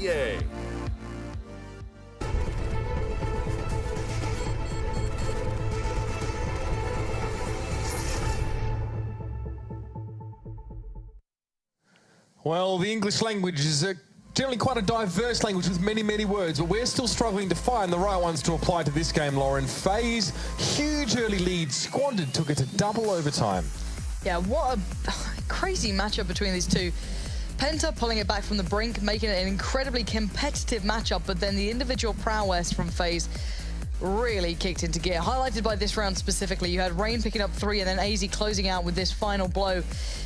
EA. Well, the English language is generally quite a diverse language with many, many words, but we're still struggling to find the right ones to apply to this game, Lauren. FaZe, huge early lead, squandered, took it to double overtime. Yeah, what a crazy matchup between these two. Penta pulling it back from the brink, making it an incredibly competitive matchup, but then the individual prowess from FaZe really kicked into gear. Highlighted by this round specifically, you had Rain picking up 3 and then AZ closing out with this final blow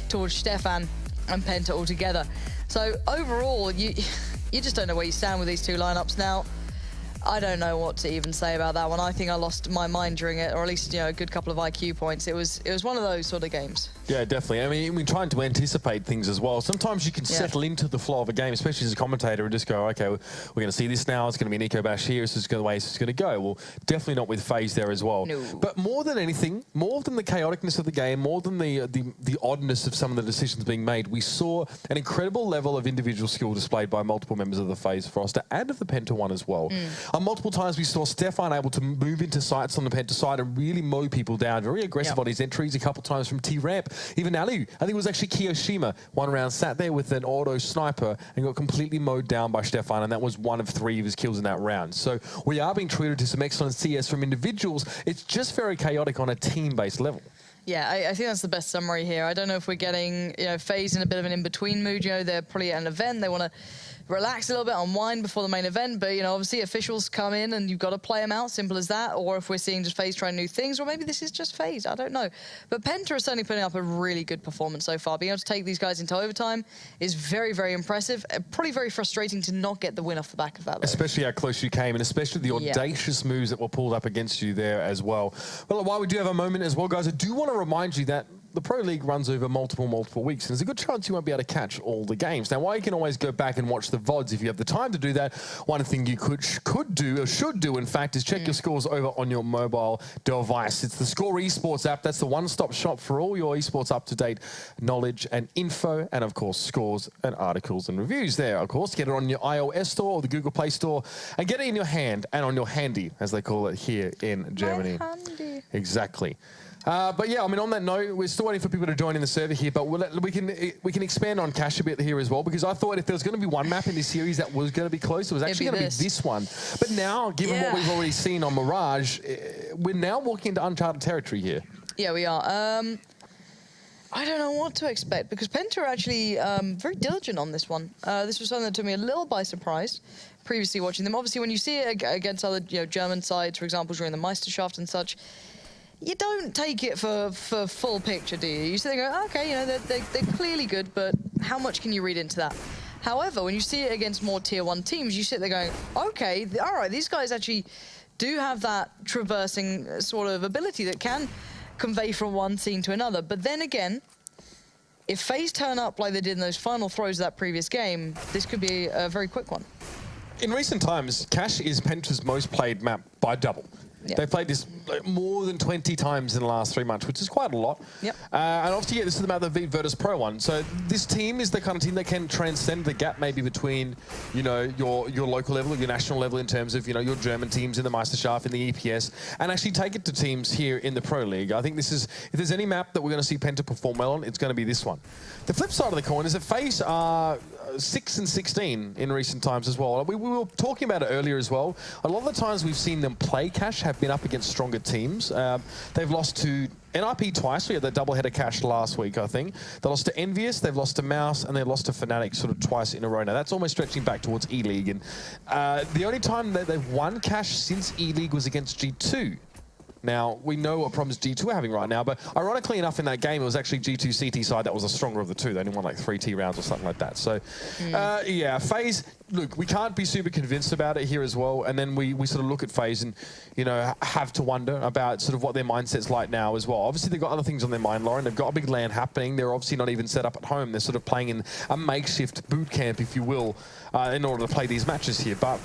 towards Stefan and Penta all together. So overall, you just don't know where you stand with these two lineups now. I don't know what to even say about that one. I think I lost my mind during it, or at least, you know, a good couple of IQ points. It was one of those sort of games. Yeah, definitely. I mean, we're trying to anticipate things as well. Sometimes you can settle into the flow of a game, especially as a commentator, and just go, okay, we're going to see this now. It's going to be an eco bash here. This is the way it's going to go. Well, definitely not with FaZe there as well. No. But more than anything, more than the chaoticness of the game, more than the oddness of some of the decisions being made, we saw an incredible level of individual skill displayed by multiple members of the FaZe roster and of the Penta one as well. On multiple times, we saw Stefan able to move into sites on the Penta side and really mow people down. Very aggressive on his entries a couple times from T-Ramp. Even Ali, I think it was actually Kiyoshima, one round sat there with an auto sniper and got completely mowed down by Stefan, and that was 1 of 3 of his kills in that round. So we are being treated to some excellent CS from individuals. It's just very chaotic on a team-based level. Yeah, I think that's the best summary here. I don't know if we're getting, you know, FaZe in a bit of an in-between mood. You know, they're probably at an event. They want to relax a little bit, unwind before the main event. But, you know, obviously officials come in and you've got to play them out, simple as that. Or if we're seeing just FaZe trying new things, or maybe this is just FaZe, I don't know. But Penta is certainly putting up a really good performance so far. Being able to take these guys into overtime is very, very impressive. Probably very frustrating to not get the win off the back of that, though. Especially how close you came, and especially the audacious moves that were pulled up against you there as well. Well, while we do have a moment as well, guys, I do want to remind you that the Pro League runs over multiple weeks, and there's a good chance you won't be able to catch all the games. Now, while you can always go back and watch the VODs if you have the time to do that, one thing you could do, or should do, in fact, is check your scores over on your mobile device. It's the Score Esports app. That's the one-stop shop for all your esports up-to-date knowledge and info, and, of course, scores and articles and reviews there, of course. Get it on your iOS store or the Google Play Store, and get it in your hand and on your handy, as they call it here in Germany. My handy. Exactly. But yeah, I mean, on that note, we're still waiting for people to join in the server here, but we can expand on Cash a bit here as well, because I thought if there was going to be one map in this series that was going to be close, it was actually going to be this one. But now, given what we've already seen on Mirage, we're now walking into uncharted territory here. Yeah, we are. I don't know what to expect, because Penta are actually very diligent on this one. This was something that took me a little by surprise previously watching them. Obviously, when you see it against other German sides, for example, during the Meisterschaft and such, you don't take it for full picture, do you? You sit there and go, okay, you know, they're clearly good, but how much can you read into that? However, when you see it against more tier 1 teams, you sit there going, okay, all right, these guys actually do have that traversing sort of ability that can convey from one scene to another. But then again, if FaZe turn up like they did in those final throws of that previous game, this could be a very quick one. In recent times, Cash is Penta's most played map by double. They played this more than 20 times in the last 3 months, which is quite a lot. And obviously, this is about the Virtus.Pro one. So this team is the kind of team that can transcend the gap maybe between, you know, your local level, your national level in terms of, you know, your German teams in the Meisterschaft, in the EPS, and actually take it to teams here in the Pro League. I think this is, if there's any map that we're going to see Penta perform well on, it's going to be this one. The flip side of the coin is that FaZe are 6 and 16 in recent times as well. We were talking about it earlier as well. A lot of the times we've seen them play Cash have been up against stronger teams. They've lost to NRP twice. We had that doubleheader Cash last week, I think. They lost to Envious, they've lost to Mouse, and they've lost to Fnatic sort of twice in a row. Now, that's almost stretching back towards E-League. And the only time that they've won Cash since E-League was against G2. Now, we know what problems G2 are having right now, but ironically enough in that game, it was actually G2 CT side that was the stronger of the two. They only won like 3 T rounds or something like that. So, yeah, FaZe, look, we can't be super convinced about it here as well. And then we sort of look at FaZe and, you know, have to wonder about sort of what their mindset's like now as well. Obviously, they've got other things on their mind, Lauren. They've got a big LAN happening. They're obviously not even set up at home. They're sort of playing in a makeshift boot camp, if you will, in order to play these matches here. But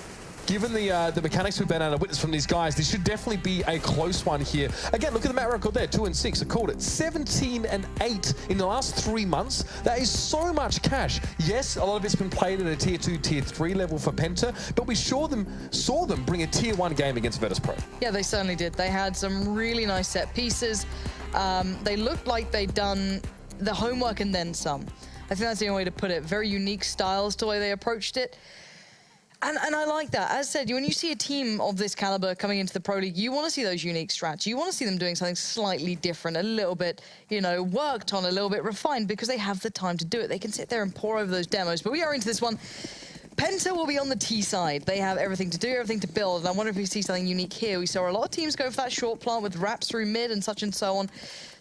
given the mechanics we've been able to witness from these guys, this should definitely be a close one here. Again, look at the match record there, 2-6. I called it 17-8 in the last 3 months. That is so much cash. Yes, a lot of it's been played at a tier 2, tier 3 level for Penta, but we saw them bring a tier 1 game against Virtus.Pro. Yeah, they certainly did. They had some really nice set pieces. They looked like they'd done the homework and then some. I think that's the only way to put it. Very unique styles to the way they approached it. And I like that. As said, when you see a team of this caliber coming into the Pro League, you want to see those unique strats. You want to see them doing something slightly different, a little bit, you know, worked on, a little bit refined, because they have the time to do it. They can sit there and pour over those demos. But we are into this one. Penta will be on the T side. They have everything to do, everything to build. And I wonder if we see something unique here. We saw a lot of teams go for that short plant with wraps through mid and such and so on.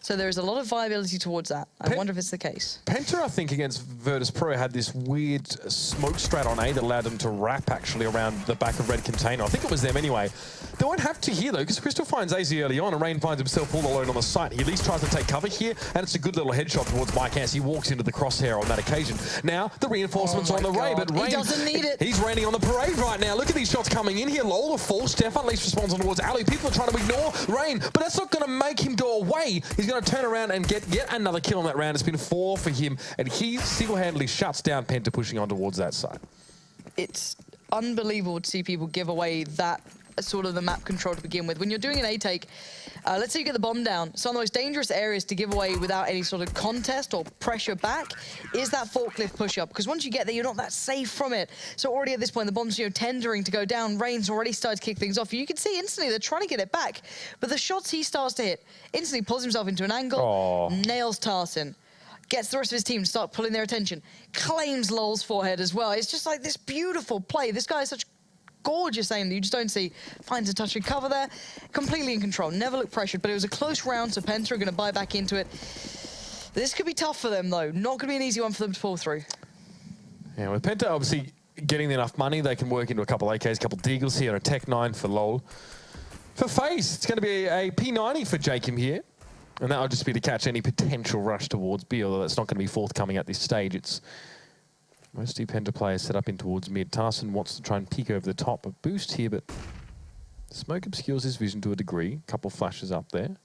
So there is a lot of viability towards that. I wonder if it's the case. Penta, I think, against Virtus.Pro had this weird smoke strat on A that allowed them to wrap actually around the back of red container. I think it was them anyway. They won't have to here though, because Crystal finds AZ early on and Rain finds himself all alone on the site. He at least tries to take cover here, and it's a good little headshot towards Mike as he walks into the crosshair on that occasion. Now the reinforcements are on the Ray, but Rain, he doesn't need it. He's raining on the parade right now. Look at these shots coming in here. Lol, the fall. Stefan at least responds towards Ali. People are trying to ignore Rain, but that's not going to make him go away. He's going to turn around and get yet another kill on that round. It's been 4 for him, and he single-handedly shuts down Penta pushing on towards that side. It's unbelievable to see people give away that sort of the map control to begin with. When you're doing an A-take, let's say you get the bomb down, some of the most dangerous areas to give away without any sort of contest or pressure back is that forklift push-up, because once you get there, you're not that safe from it. So already at this point, the bomb's, you know, tendering to go down. Rain's already started to kick things off. You can see instantly they're trying to get it back, but the shots he starts to hit, instantly pulls himself into an angle, nails Tarsin. Gets the rest of his team to start pulling their attention, claims Lol's forehead as well. It's just like this beautiful play. This guy is such gorgeous aim that you just don't see. Finds a touch of cover there, completely in control, never looked pressured, but it was a close round, so Penta are going to buy back into it. This could be tough for them though, not going to be an easy one for them to pull through. Yeah, with Penta obviously getting enough money, they can work into a couple AKs, a couple Deagles here, and a Tech 9 for Lol. For FaZe, it's going to be a P90 for Jacob here, and that'll just be to catch any potential rush towards B, although that's not going to be forthcoming at this stage. It's mostly Penta players set up in towards mid. Tarsin wants to try and peek over the top, a boost here, but smoke obscures his vision to a degree. A couple flashes up there.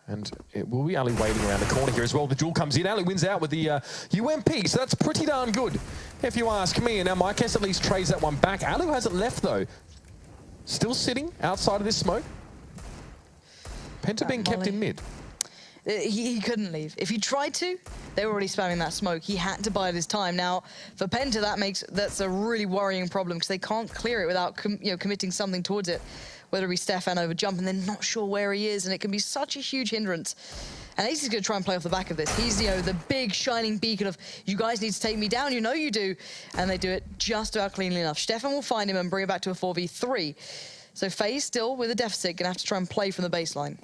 And it will be Ali waiting around the corner here as well. The duel comes in. Ali wins out with the UMP, so that's pretty darn good, if you ask me. And now Mike at least trades that one back. Ali hasn't left, though. Still sitting outside of this smoke. Penta being kept in mid. He couldn't leave. If he tried to, they were already spamming that smoke. He had to bide his time. Now, for Penta, that's a really worrying problem, because they can't clear it without committing something towards it. Whether it be Stefan over jump and they're not sure where he is, and it can be such a huge hindrance. And AC's going to try and play off the back of this. He's, the big shining beacon of, you guys need to take me down, you know you do. And they do it just about cleanly enough. Stefan will find him and bring it back to a 4v3. So FaZe still with a deficit, going to have to try and play from the baseline.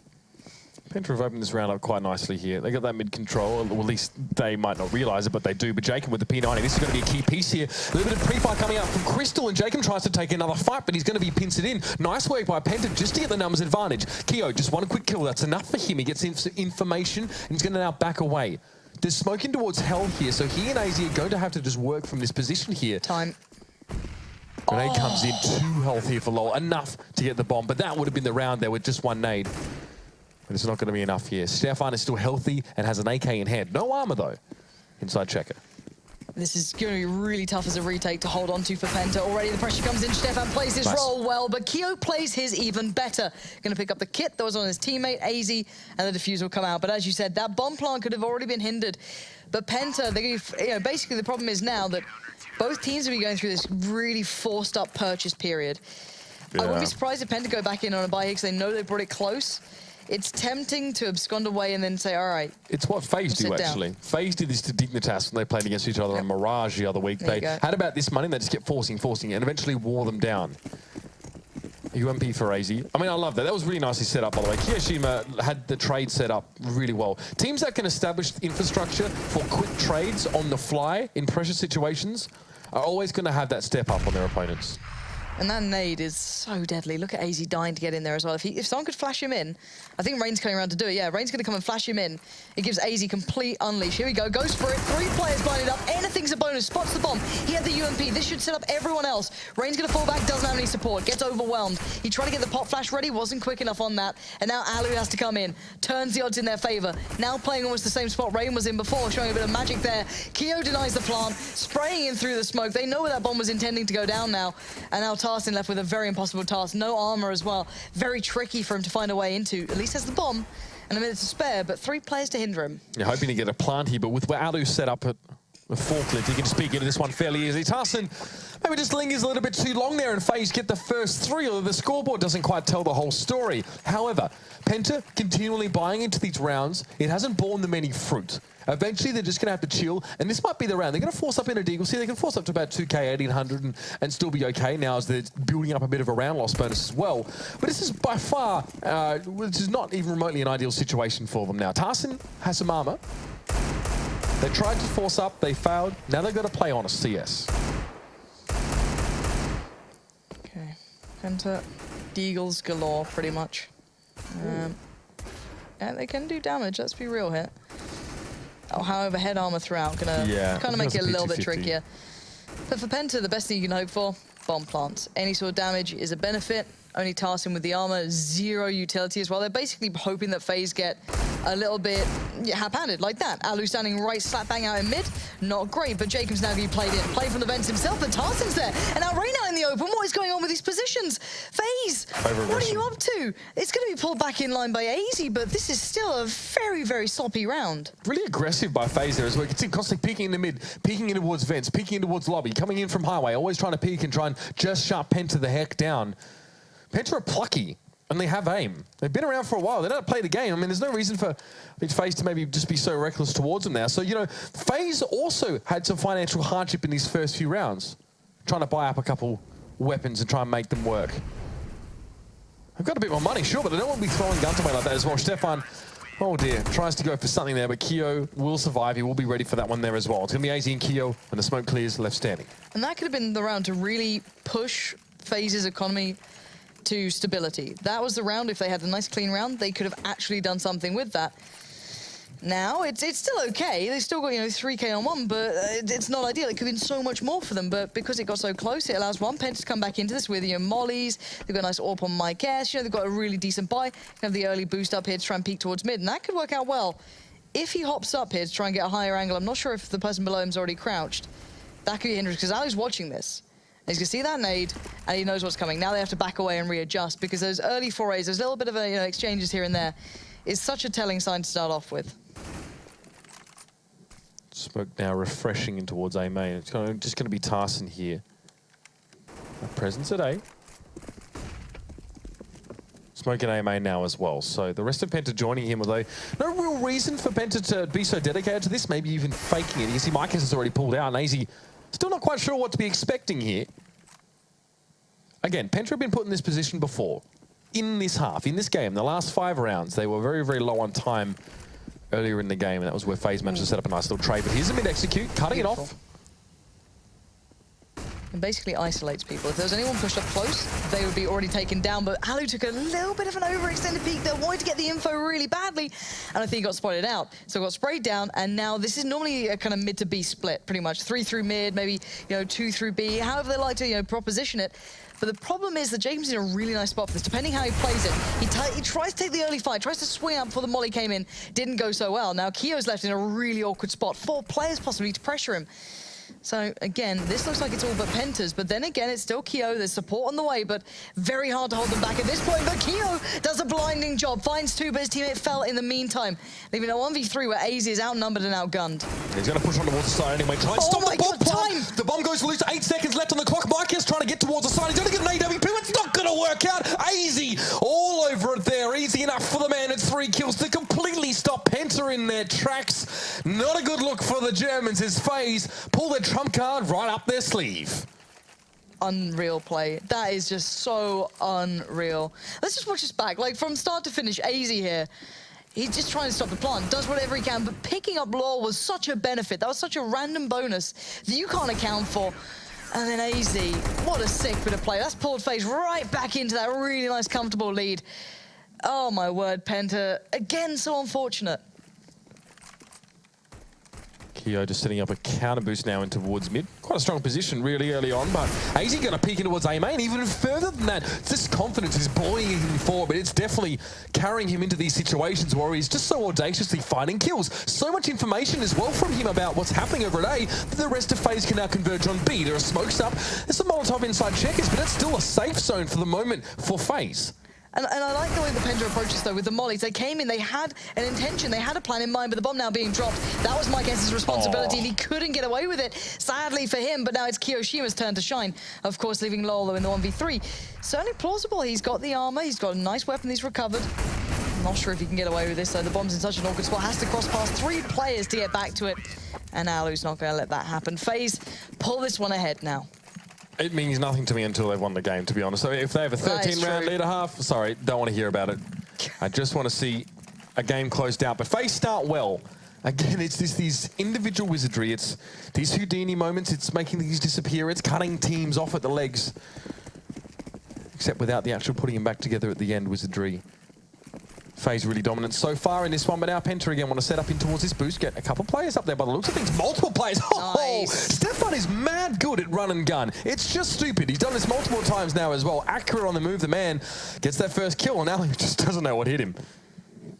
Penta have opened this round up quite nicely here. They got that mid control, or at least they might not realise it, but they do. But Jacob with the P90, this is going to be a key piece here. A little bit of pre-fire coming out from Crystal, and Jacob tries to take another fight, but he's going to be pincered in. Nice work by Penta just to get the numbers advantage. Keo, just one quick kill, that's enough for him. He gets information, and he's going to now back away. There's smoking towards Hell here, so he and AZ are going to have to just work from this position here. Time. Grenade comes in, 2 health here for Lol, enough to get the bomb, but that would have been the round there with just 1 nade. But it's not going to be enough here. Stefan is still healthy and has an AK in hand. No armor, though, inside Checker. This is going to be really tough as a retake to hold on to for Penta. Already the pressure comes in. Stefan plays his role well, but Keo plays his even better. Going to pick up the kit that was on his teammate, AZ, and the defuse will come out. But as you said, that bomb plant could have already been hindered. But Penta, basically the problem is now that both teams will be going through this really forced up purchase period. Yeah. I wouldn't be surprised if Penta go back in on a buy here because they know they brought it close. It's tempting to abscond away and then say, all right. It's what FaZe do, actually. FaZe did this to Dignitas when they played against each other on Mirage the other week. They had about this money, and they just kept forcing, and eventually wore them down. UMP for AZ. I mean, I love that. That was really nicely set up, by the way. Kiyoshima had the trade set up really well. Teams that can establish infrastructure for quick trades on the fly in pressure situations are always going to have that step up on their opponents. And that nade is so deadly. Look at AZ dying to get in there as well. If someone could flash him in, I think Rain's coming around to do it. Yeah, Rain's going to come and flash him in. It gives AZ complete unleash. Here we go. Goes for it. 3 players blinded up. Anything's a bonus. Spots the bomb. He had the UMP. This should set up everyone else. Rain's going to fall back. Doesn't have any support. Gets overwhelmed. He tried to get the pop flash ready. Wasn't quick enough on that. And now Alu has to come in. Turns the odds in their favor. Now playing almost the same spot Rain was in before. Showing a bit of magic there. Keo denies the plant. Spraying in through the smoke. They know where that bomb was intending to go down now. And now Tarsin left with a very impossible task. No armor as well. Very tricky for him to find a way into. At least has the bomb and a minute to spare, but 3 players to hinder him. You're hoping to get a plant here, but with where Alu set up at the forklift, he can speak into this one fairly easily. Tarsin maybe just lingers a little bit too long there, and FaZe get the first 3, although the scoreboard doesn't quite tell the whole story. However, Penta continually buying into these rounds, it hasn't borne them any fruit. Eventually, they're just going to have to chill, and this might be the round. They're going to force up into Deagle. See, they can force up to about 2K, 1800, and still be okay now as they're building up a bit of a round loss bonus as well. But this is by far, which is not even remotely an ideal situation for them now. Tarsin has some armor. They tried to force up, they failed. Now they've got to play on a CS. Okay, Penta, Deagles galore, pretty much. And they can do damage, let's be real here. Oh, however, head armor throughout, gonna kind of make it a little bit trickier. But for Penta, the best thing you can hope for, bomb plants. Any sort of damage is a benefit. Only Tarsin with the armor, 0 utility as well. They're basically hoping that FaZe get a little bit haphazard like that. Alu standing right slap bang out in mid, not great, but Jacob's now going to be played in. Played from the vents himself, but Tarsin's there. And now Rain out in the open. What is going on with these positions? FaZe, what are you up to? It's going to be pulled back in line by AZ, but this is still a very, very sloppy round. Really aggressive by FaZe there as well. You can see constantly peeking in the mid, peeking in towards vents, peeking in towards lobby, coming in from highway, always trying to peek and try and just shut Penta the heck down. Penta are plucky, and they have aim. They've been around for a while. They don't play the game. I mean, there's no reason for FaZe to maybe just be so reckless towards them now. So, you know, FaZe also had some financial hardship in these first few rounds, trying to buy up a couple weapons and try and make them work. They've got a bit more money, sure, but they don't want to be throwing guns away like that as well. Stefan, oh dear, tries to go for something there, but Keo will survive. He will be ready for that one there as well. It's going to be AZ and Keo, and the smoke clears left standing. And that could have been the round to really push FaZe's economy to stability. That was the round. If they had a nice clean round, they could have actually done something with that. Now it's still okay. They still got, you know, 3K on 1, but it's not ideal. It could have been so much more for them, but because it got so close, it allows one Penta to come back into this with, you know, mollies. They've got a nice AWP on Mike S. You know, they've got a really decent buy. They have the early boost up here to try and peek towards mid, and that could work out well. If he hops up here to try and get a higher angle, I'm not sure if the person below him's already crouched. That could be hindrance because Ali's watching this. He's going to see that nade, and he knows what's coming. Now they have to back away and readjust, because those early forays, those little bit of exchanges here and there, is such a telling sign to start off with. Smoke now refreshing in towards A main. It's just going to be Tarsin here. A presence at A. Smoke in A main now as well. So the rest of Penta joining him, although no real reason for Penta to be so dedicated to this, maybe even faking it. You see Mike has already pulled out, and AZ still not quite sure what to be expecting here. Again, Penta have been put in this position before. In this half, in this game, the last 5 rounds, they were very, very low on time earlier in the game, and that was where FaZe managed to set up a nice little trade. But here's a mid-execute, cutting it off. And basically isolates people. If there was anyone pushed up close, they would be already taken down. But Alu took a little bit of an overextended peek there, wanted to get the info really badly, and I think he got spotted out. So got sprayed down, and now this is normally a kind of mid to B split, pretty much. 3 through mid, maybe 2 through B, however they like to proposition it. But the problem is that Jacob's in a really nice spot for this, depending how he plays it. He tries to take the early fight, tries to swing out before the molly came in. Didn't go so well. Now Keo's left in a really awkward spot. 4 players possibly to pressure him. So again, this looks like it's all but Penta's, but then again, it's still Keo. There's support on the way, but very hard to hold them back at this point. But Keo does a blinding job, finds 2, but his teammate fell in the meantime. Leaving a 1v3 where AZ is outnumbered and outgunned. He's going to push on towards the side anyway. Try and stop the bomb. Time! The bomb goes loose. 8 seconds left on the clock. Marquez trying to get towards the side. He's going to get an AWP. It's not going to work out. AZ all over it there. Easy enough for the man at 3 kills to completely stop Penta in their tracks. Not a good look for the Germans as FaZe pull their trump card right up their sleeve. Unreal play. That is just so unreal. Let's just watch this back. Like, from start to finish, AZ here, he's just trying to stop the plant, does whatever he can, but picking up Law was such a benefit. That was such a random bonus that you can't account for. And then AZ, what a sick bit of play. That's pulled FaZe right back into that really nice, comfortable lead. Oh my word, Penta, again, so unfortunate. Keo just setting up a counter boost now into towards mid. Quite a strong position really early on, but AZ going to peek in towards A main. Even further than that, this confidence is buoying him forward, but it's definitely carrying him into these situations where he's just so audaciously finding kills. So much information as well from him about what's happening over at A that the rest of FaZe can now converge on B. There are smokes up, there's some Molotov inside checkers, but it's still a safe zone for the moment for FaZe. And I like the way the Penta approaches, though, with the mollies. They came in, they had an intention, they had a plan in mind, but the bomb now being dropped, that was Mike S's responsibility, and he couldn't get away with it, sadly for him, but now it's Kiyoshima's turn to shine. Of course, leaving Lolo in the 1v3. Certainly plausible. He's got the armor, he's got a nice weapon he's recovered. I'm not sure if he can get away with this, though. The bomb's in such an awkward spot, has to cross past 3 players to get back to it, and Alu's not going to let that happen. FaZe pull this one ahead now. It means nothing to me until they've won the game, to be honest. So if they have a 13-round lead a half, sorry, don't want to hear about it. I just want to see a game closed out. But FaZe start well. Again, it's these individual wizardry. It's these Houdini moments. It's making these disappear. It's cutting teams off at the legs. Except without the actual putting them back together at the end wizardry. FaZe really dominant so far in this one, but now Penta again want to set up in towards this boost, get a couple players up there by the looks of things, multiple players. Oh, Stefan is mad good at run and gun. It's just stupid. He's done this multiple times now as well. Accurate on the move, the man gets that first kill, and now he just doesn't know what hit him.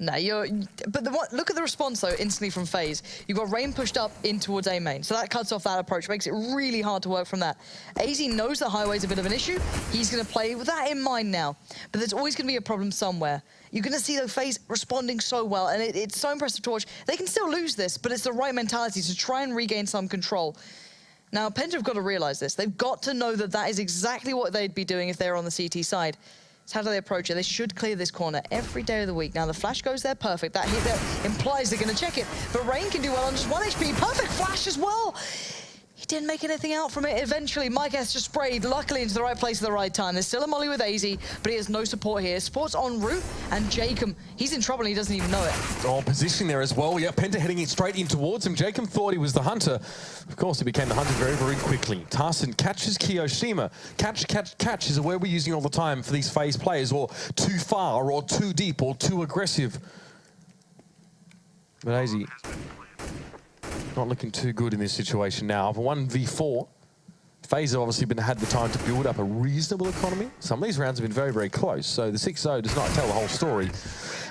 No, look at the response, though, instantly from FaZe. You've got Rain pushed up in towards A main, so that cuts off that approach, makes it really hard to work from that. AZ knows that highway's a bit of an issue. He's going to play with that in mind now, but there's always going to be a problem somewhere. You're going to see, though, FaZe responding so well, and it's so impressive to watch. They can still lose this, but it's the right mentality to try and regain some control. Now, Penta have got to realize this. They've got to know that that is exactly what they'd be doing if they're on the CT side. So how do they approach it? They should clear this corner every day of the week. Now, the flash goes there, perfect. That hit there implies they're going to check it. But Rain can do well on just 1 HP. Perfect flash as well. He didn't make anything out from it. Eventually, Mike S just sprayed, luckily, into the right place at the right time. There's still a molly with AZ, but he has no support here. Support's en route, and Jacob, he's in trouble and he doesn't even know it. Oh, positioning there as well. Yeah, Penta heading it straight in towards him. Jacob thought he was the hunter. Of course, he became the hunter very, very quickly. Tarson catches Kiyoshima. Catch is a word we're using all the time for these FaZe players, or too far, or too deep, or too aggressive. But AZ not looking too good in this situation now. For 1v4, FaZe have obviously had the time to build up a reasonable economy. Some of these rounds have been very, very close, so the 6-0 does not tell the whole story.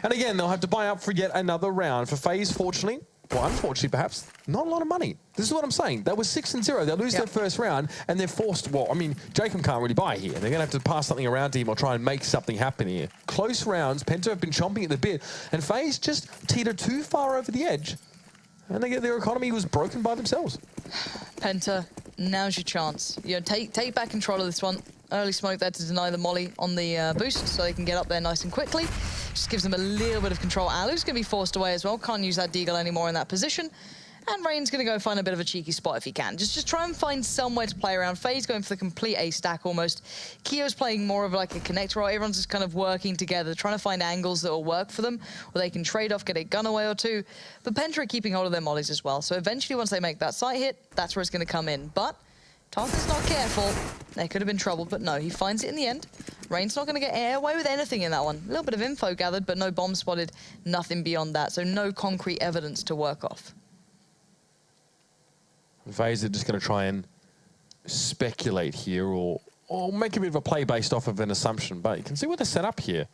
And again, they'll have to buy up for yet another round. For FaZe, fortunately, or unfortunately perhaps, not a lot of money. This is what I'm saying. They were 6-0. They'll lose their first round, and they're forced, well, I mean, Jacob can't really buy here. They're going to have to pass something around to him or try and make something happen here. Close rounds, Penta have been chomping at the bit, and FaZe just teeter too far over the edge. And they get their economy was broken by themselves. Penta, now's your chance. You know, take back control of this one. Early smoke there to deny the molly on the boost, so they can get up there nice and quickly. Just gives them a little bit of control. Alu's going to be forced away as well. Can't use that deagle anymore in that position. And Rain's going to go find a bit of a cheeky spot if he can. Just try and find somewhere to play around. FaZe going for the complete A stack almost. Kio's playing more of like a connector role. Everyone's just kind of working together, trying to find angles that will work for them, where they can trade off, get a gun away or two. But Penta are keeping hold of their mollies as well. So eventually, once they make that sight hit, that's where it's going to come in. But Tarson's not careful. There could have been trouble, but no, he finds it in the end. Rain's not going to get away with anything in that one. A little bit of info gathered, but no bomb spotted, nothing beyond that. So no concrete evidence to work off. FaZe are just going to try and speculate here or make a bit of a play based off of an assumption. But you can see what they're set up here.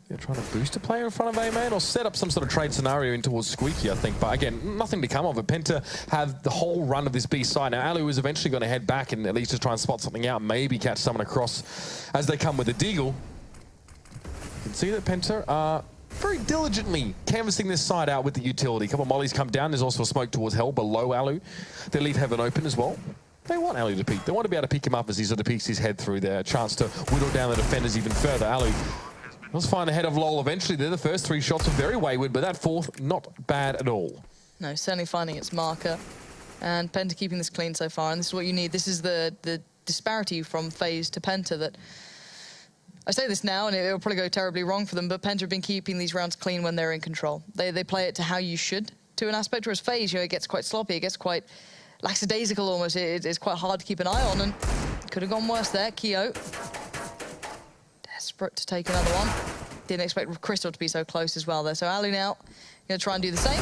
They're trying to boost a player in front of A-main or set up some sort of trade scenario in towards Squeaky, I think. But again, nothing to come of it. Penta have the whole run of this B side. Now, Alu is eventually going to head back and at least just try and spot something out, maybe catch someone across as they come with the deagle. You can see that Penta are very diligently canvassing this side out with the utility. A couple of mollies come down. There's also a smoke towards Hell below Alu. They leave heaven open as well. They want Alu to peek. They want to be able to pick him up as he sort of peeks his head through there. A chance to whittle down the defenders even further. Alu does find ahead of LOL eventually there. The first 3 shots were very wayward, but that fourth, not bad at all. No, certainly finding its marker. And Penta keeping this clean so far. And this is what you need. This is the disparity from FaZe to Penta that... I say this now, and it will probably go terribly wrong for them, but Penta have been keeping these rounds clean when they're in control. They play it to how you should, to an aspect, whereas FaZe, you know, it gets quite sloppy, it gets quite lackadaisical almost. It's quite hard to keep an eye on, and could have gone worse there. Keo, desperate to take another one. Didn't expect Crystal to be so close as well there. So Alu now going to try and do the same.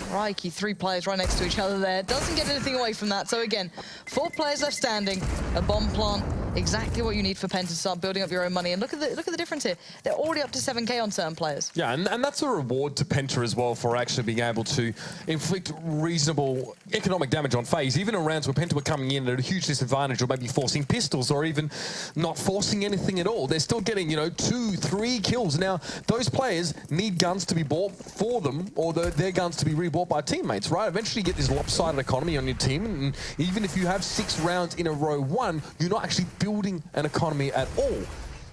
Crikey, 3 players right next to each other there. Doesn't get anything away from that. So again, 4 players left standing. A bomb plant, exactly what you need for Penta to start building up your own money. And look at the difference here. They're already up to 7K on certain players. Yeah, and that's a reward to Penta as well for actually being able to inflict reasonable economic damage on FaZe, even in rounds where Penta were coming in at a huge disadvantage, or maybe forcing pistols, or even not forcing anything at all. They're still getting, you know, 2, 3 kills. Now, those players need guns to be bought for them, or their guns to be rebought by teammates, right? Eventually you get this lopsided economy on your team, and even if you have 6 rounds in a row won, you're not actually building an economy at all.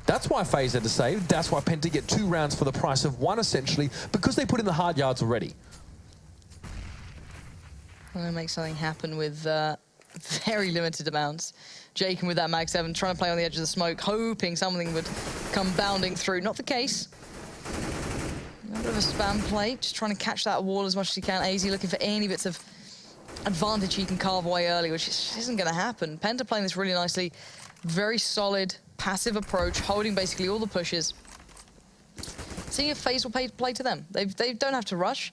That's why FaZe had to save. That's why Penta get 2 rounds for the price of 1, essentially, because they put in the hard yards already. I'm going to make something happen with very limited amounts. Jacob with that Mag 7, trying to play on the edge of the smoke, hoping something would come bounding through. Not the case. A bit of a spam play, just trying to catch that wall as much as he can. AZ looking for any bits of advantage he can carve away early, which isn't going to happen. Penta playing this really nicely. Very solid, passive approach, holding basically all the pushes. Seeing if FaZe will play to them. They don't have to rush.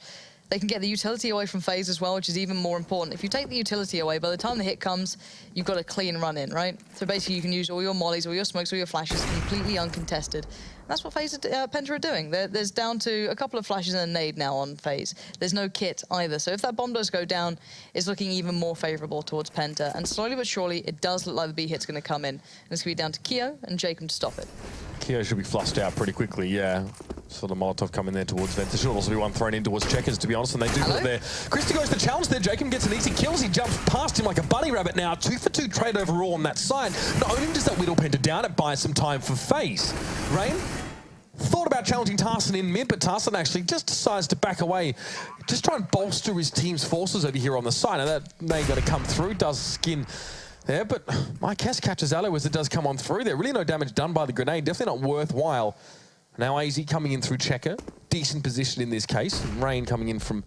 They can get the utility away from FaZe as well, which is even more important. If you take the utility away, by the time the hit comes, you've got a clean run in, right? So basically you can use all your mollies, all your smokes, all your flashes completely uncontested. And that's what FaZe Penta are doing. There's down to a couple of flashes and a nade now on FaZe. There's no kit either. So if that bomb does go down, it's looking even more favorable towards Penta. And slowly but surely, it does look like the B hit's going to come in. And it's going to be down to Keo and Jacob to stop it. Keo should be flushed out pretty quickly, yeah. Sort of Molotov coming there towards Vent. There should also be one thrown in towards Checkers, to be honest, and they do put it there. Christie goes to challenge there. Jacob gets an easy kill. He jumps past him like a bunny rabbit now. 2 for 2 trade overall on that side. Not only does that whittle Penta down, it buys some time for FaZe. Rain thought about challenging Tarson in mid, but Tarson actually just decides to back away. Just try and bolster his team's forces over here on the side. Now that may got to come through, does skin there, but Mykes catches Alu as it does come on through there. Really no damage done by the grenade, definitely not worthwhile. Now AZ coming in through Checker, decent position in this case. Rain coming in from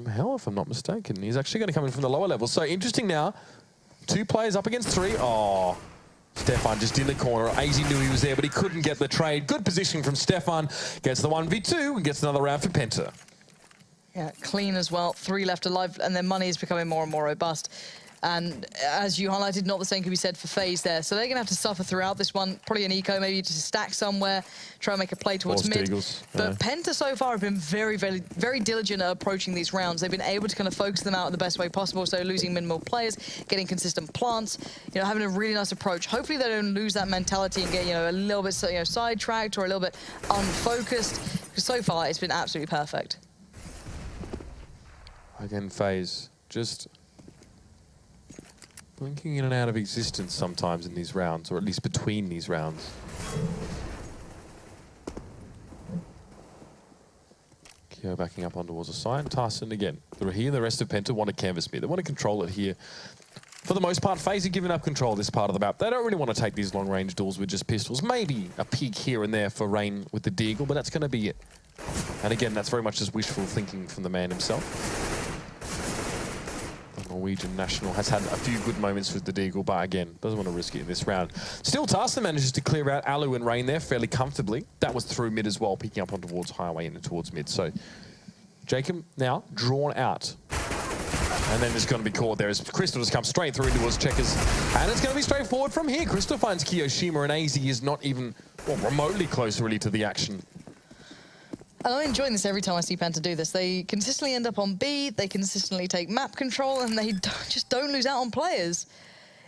hell, if I'm not mistaken. He's actually going to come in from the lower level. So interesting now, 2 players up against 3. Oh, Stefan just in the corner. AZ knew he was there, but he couldn't get the trade. Good position from Stefan. Gets the 1v2 and gets another round for Penta. Yeah, clean as well. 3 left alive, and their money is becoming more and more robust. And as you highlighted, not the same can be said for FaZe there. So they're going to have to suffer throughout this one. Probably an eco, maybe to stack somewhere, try and make a play towards mid. Deagles, but Penta so far have been very, very, very diligent at approaching these rounds. They've been able to kind of focus them out in the best way possible. So losing minimal players, getting consistent plants, you know, having a really nice approach. Hopefully they don't lose that mentality and get, you know, a little bit, you know, sidetracked or a little bit unfocused. Because so far it's been absolutely perfect. Again, FaZe just blinking in and out of existence sometimes in these rounds, or at least between these rounds. Keo backing up on towards the side. Tarson again. They're here. The rest of Penta want to canvas mid. They want to control it here. For the most part, FaZe are giving up control of this part of the map. They don't really want to take these long-range duels with just pistols. Maybe a peek here and there for Rain with the Deagle, but that's going to be it. And again, that's very much just wishful thinking from the man himself. Norwegian national has had a few good moments with the Deagle, but again, doesn't want to risk it in this round. Still, Tarson manages to clear out Alu and Rain there fairly comfortably. That was through mid as well, picking up on towards highway and towards mid. So Jacob now drawn out. And then it's going to be caught there as Crystal just comes straight through towards Checkers. And it's going to be straightforward from here. Crystal finds Kiyoshima, and AZ is not even remotely close really to the action. I'm enjoying this every time I see Penta do this. They consistently end up on B, they consistently take map control, and they just don't lose out on players.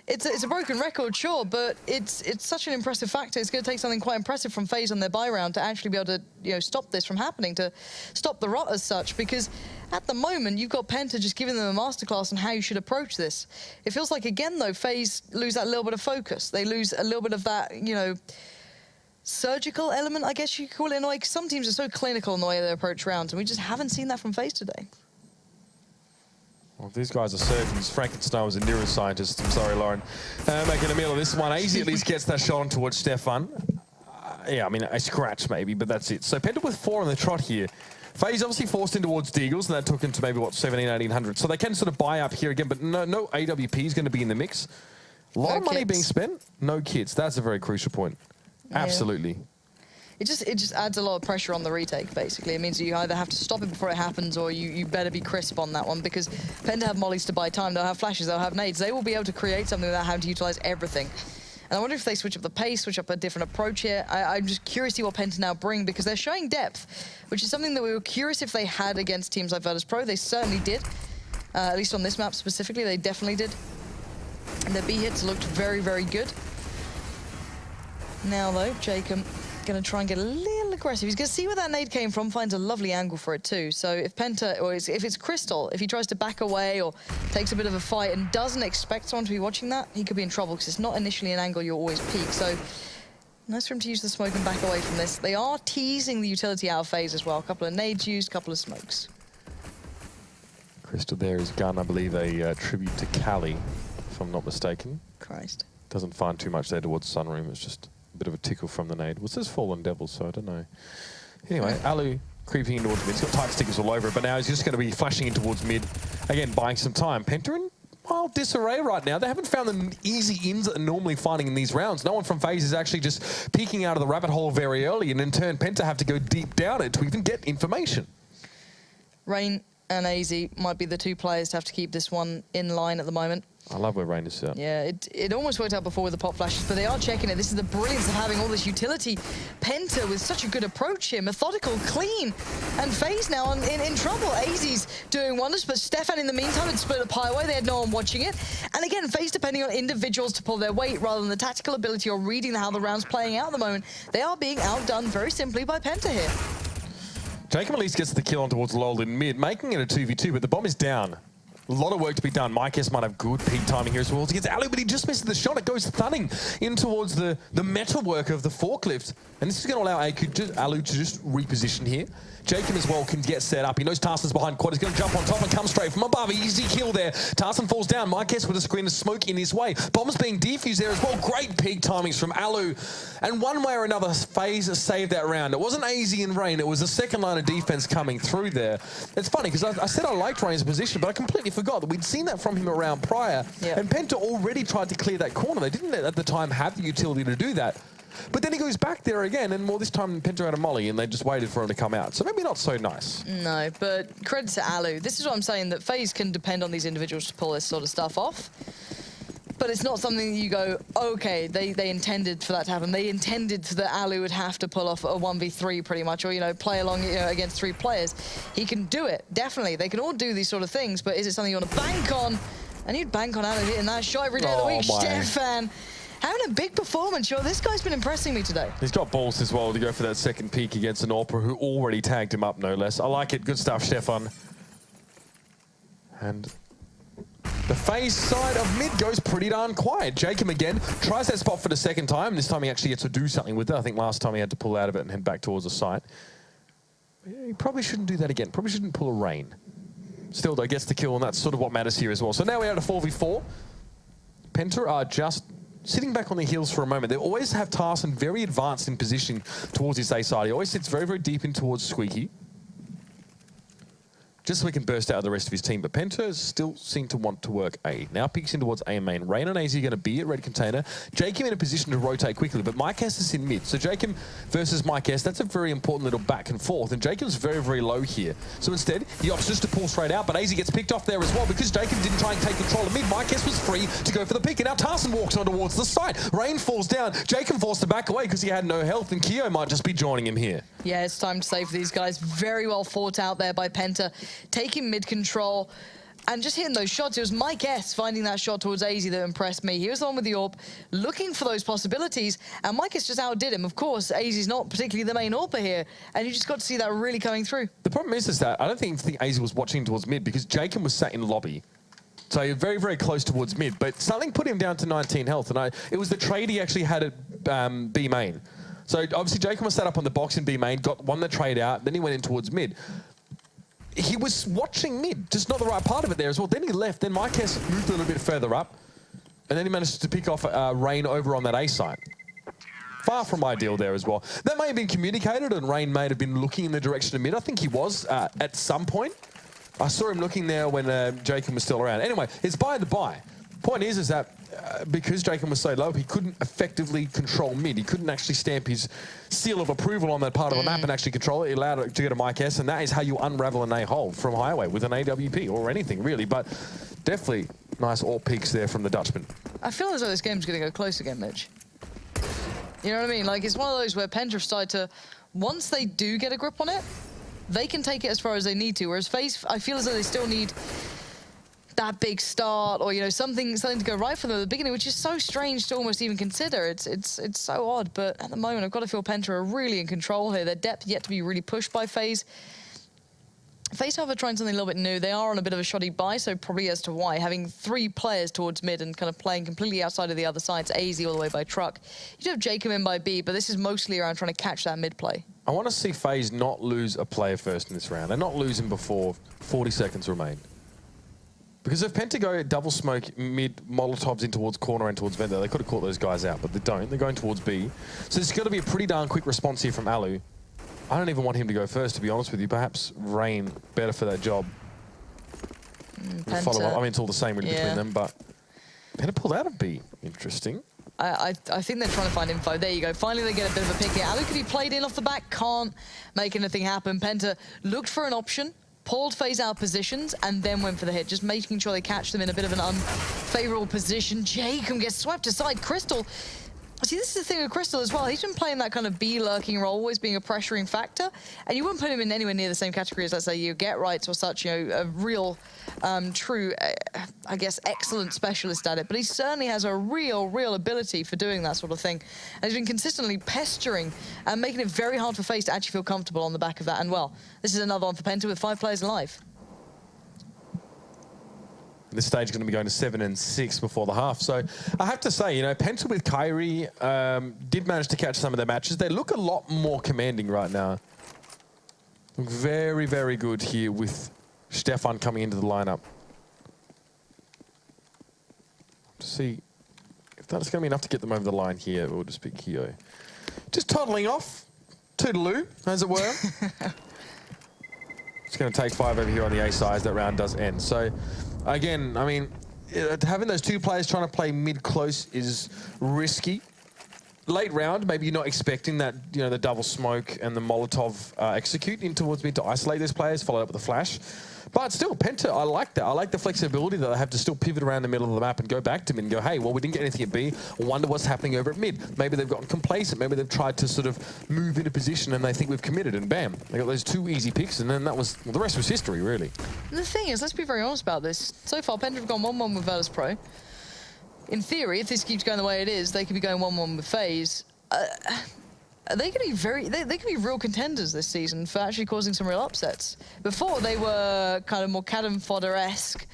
It's a broken record, sure, but it's such an impressive factor. It's going to take something quite impressive from FaZe on their buy round to actually be able to, you know, stop this from happening, to stop the rot as such, because at the moment, you've got Penta just giving them a masterclass on how you should approach this. It feels like, again, though, FaZe lose that little bit of focus. They lose a little bit of that, you know, surgical element, I guess you could call it, in a way, 'cause some teams are so clinical in the way they approach rounds, and we just haven't seen that from FaZe today. Well, these guys are surgeons. Frankenstein was a neuroscientist. I'm sorry, Lauren. Making a meal of this one. AZ at least gets that shot on towards Stefan. Yeah, I mean, a scratch maybe, but that's it. So Penta with 4 on the trot here. FaZe obviously forced in towards Deagles, and that took him to maybe, what, 17, 1800. So they can sort of buy up here again, but no AWP is going to be in the mix. A lot of money being spent, no kits. That's a very crucial point. Yeah. Absolutely. It just adds a lot of pressure on the retake, basically. It means that you either have to stop it before it happens, or you better be crisp on that one, because Penta have mollies to buy time, they'll have flashes, they'll have nades. They will be able to create something without having to utilize everything. And I wonder if they switch up the pace, switch up a different approach here. I'm just curious to see what Penta now bring, because they're showing depth, which is something that we were curious if they had against teams like Virtus.Pro. They certainly did. At least on this map specifically, they definitely did. And their B hits looked very, very good. Now though, Jacob going to try and get a little aggressive. He's going to see where that nade came from, finds a lovely angle for it too. So if Penta, or if it's Crystal, if he tries to back away or takes a bit of a fight and doesn't expect someone to be watching that, he could be in trouble, because it's not initially an angle you always peek. So nice for him to use the smoke and back away from this. They are teasing the utility out of FaZe as well. A couple of nades used, a couple of smokes. Crystal there is gun, I believe, a tribute to Cali, if I'm not mistaken. Christ. Doesn't find too much there towards Sunroom. It's just a bit of a tickle from the nade. What's this Fallen Devil, so I don't know. Anyway, Alu creeping in towards mid. He's got tight stickers all over it, but now he's just going to be flashing in towards mid. Again, buying some time. Penta in wild disarray right now. They haven't found the easy ins that are normally finding in these rounds. No one from FaZe is actually just peeking out of the rabbit hole very early, and in turn, Penta have to go deep down it to even get information. Rain and AZ might be the two players to have to keep this one in line at the moment. I love where Rain is at. Yeah, it almost worked out before with the pop flashes, but they are checking it. This is the brilliance of having all this utility. Penta with such a good approach here, methodical, clean, and FaZe now in trouble. AZ's doing wonders, but Stefan in the meantime had split up highway. They had no one watching it. And again, FaZe depending on individuals to pull their weight rather than the tactical ability or reading how the round's playing out at the moment. They are being outdone very simply by Penta here. Jacob at least gets the kill on towards Lol in mid, making it a 2v2, but the bomb is down. A lot of work to be done. Mykes might have good peak timing here as well. He gets Alu, but he just misses the shot. It goes thunning in towards the metalwork of the forklift. And this is going to allow Alu to just reposition here. Jacob as well can get set up. He knows Tarson's behind quad. He's going to jump on top and come straight from above. Easy kill there. Tarson falls down. Mykes with a screen of smoke in his way. Bomb's being defused there as well. Great peak timings from Alu. And one way or another, FaZe saved that round. It wasn't AZ and Rain. It was the second line of defense coming through there. It's funny because I said I liked Rain's position, but I completely forgot that we'd seen that from him around prior. Yep. And Penta already tried to clear that corner. They didn't at the time have the utility to do that. But then he goes back there again, and more this time Penta had a molly, and they just waited for him to come out. So maybe not so nice. No, but credit to Alu. This is what I'm saying, that FaZe can depend on these individuals to pull this sort of stuff off. But it's not something that you go, okay, they intended for that to happen. They intended that Alu would have to pull off a 1v3 pretty much, or, you know, play along against 3 players. He can do it, definitely. They can all do these sort of things, but is it something you want to bank on? And you'd bank on Alu hitting that shot every day of the week. Stefan having a big performance. Sure, this guy's been impressing me today. He's got balls as well to go for that second peak against an AWPer who already tagged him up, no less. I like it. Good stuff, Stefan. And the FaZe side of mid goes pretty darn quiet. Jacob again tries that spot for the second time. This time he actually gets to do something with it. I think last time he had to pull out of it and head back towards the site. Yeah, he probably shouldn't do that again. Probably shouldn't pull a Rain. Still, though, gets the kill, and that's sort of what matters here as well. So now we're at a 4v4. Penta are just sitting back on their heels for a moment. They always have Tarson very advanced in position towards his A side. He always sits very, very deep in towards Squeaky, just so he can burst out of the rest of his team. But Penta still seem to want to work A. Now peeks in towards A main. Rain and AZ are going to be at red container. Jacob in a position to rotate quickly, but Mykes is in mid. So Jacob versus Mykes, that's a very important little back and forth. And Jacob's very, very low here. So instead, he opts just to pull straight out, but AZ gets picked off there as well because Jacob didn't try and take control of mid. Mykes was free to go for the pick, and now Tarson walks on towards the side. Rain falls down. Jacob forced to back away because he had no health, and Keo might just be joining him here. Yeah, it's time to save these guys. Very well fought out there by Penta. Taking mid control and just hitting those shots. It was Mykes finding that shot towards AZ that impressed me. He was the one with the AWP looking for those possibilities, and Mykes just outdid him. Of course, AZ's not particularly the main AWPer here, and you just got to see that really coming through. The problem is that I don't think AZ was watching towards mid because Jacob was sat in lobby. So very, very close towards mid, but something put him down to 19 health, and it was the trade he actually had at B main. So obviously Jacob was set up on the box in B main, won the trade out, then he went in towards mid. He was watching mid, just not the right part of it there as well. Then he left, then Mykes moved a little bit further up, and then he managed to pick off Rain over on that A side. Far from ideal there as well. That may have been communicated, and Rain may have been looking in the direction of mid. I think he was at some point. I saw him looking there when Jacob was still around. Anyway, it's by the by. Point is that because Jacob was so low, he couldn't effectively control mid. He couldn't actually stamp his seal of approval on that part of the map and actually control it. He allowed it to get a Mike S, and that is how you unravel an A-hole from Highway with an AWP or anything, really. But definitely nice all peaks there from the Dutchman. I feel as though this game's going to go close again, Mitch. You know what I mean? Like, it's one of those where Penta started to, once they do get a grip on it, they can take it as far as they need to. Whereas FaZe, I feel as though they still need that big start, or, you know, something to go right for them at the beginning, which is so strange to almost even consider. It's so odd, but at the moment I've got to feel Penta are really in control here. Their depth yet to be really pushed by FaZe. FaZe are trying something a little bit new. They are on a bit of a shoddy buy, so probably as to why. Having 3 players towards mid and kind of playing completely outside of the other side. It's AZ all the way by truck. You do have Jacob in by B, but this is mostly around trying to catch that mid play. I want to see FaZe not lose a player first in this round. They're not losing before 40 seconds remain. Because if Penta go double smoke mid, Molotovs in towards corner and towards Venda, they could have caught those guys out, but they don't. They're going towards B. So there's got to be a pretty darn quick response here from Alu. I don't even want him to go first, to be honest with you. Perhaps Rain better for that job. Follow up. I mean, it's all the same really between them, but Penta pulled out of B. Interesting. I think they're trying to find info. There you go. Finally, they get a bit of a pick here. Alu could be played in off the back. Can't make anything happen. Penta looked for an option, pulled FaZe out positions, and then went for the hit, just making sure they catch them in a bit of an unfavorable position. Jacob gets swept aside. Crystal, see, this is the thing with Crystal as well. He's been playing that kind of B lurking role, always being a pressuring factor, and you wouldn't put him in anywhere near the same category as, let's say, you Get Rights or such, you know, a real, true, I guess, excellent specialist at it. But he certainly has a real ability for doing that sort of thing. And he's been consistently pestering and making it very hard for FaZe to actually feel comfortable on the back of that. And, well, this is another one for Penta with 5 players alive. This stage is going to be going to 7 and 6 before the half. So I have to say, you know, Penta with Kyrie did manage to catch some of their matches. They look a lot more commanding right now. Look very good here with Stefan coming into the lineup. To see if that's going to be enough to get them over the line here. We'll just pick Kyo. Just toddling off. Toodaloo, as it were. It's going to take 5 over here on the A side as that round does end. So again, I mean, having those 2 players trying to play mid-close is risky. Late round, maybe you're not expecting that, you know, the double smoke and the Molotov execute in towards mid to isolate those players, followed up with a flash. But still, Penta, I like that. I like the flexibility that they have to still pivot around the middle of the map and go back to mid and go, hey, well, we didn't get anything at B. Wonder what's happening over at mid. Maybe they've gotten complacent. Maybe they've tried to sort of move into position and they think we've committed, and bam. They got those 2 easy picks, and then that was, well, the rest was history, really. The thing is, let's be very honest about this. So far, Penta have gone 1-1 with Virtus.Pro. In theory, if this keeps going the way it is, they could be going 1-1 with FaZe. They could be they could be real contenders this season for actually causing some real upsets. Before, they were kind of more cannon fodder-esque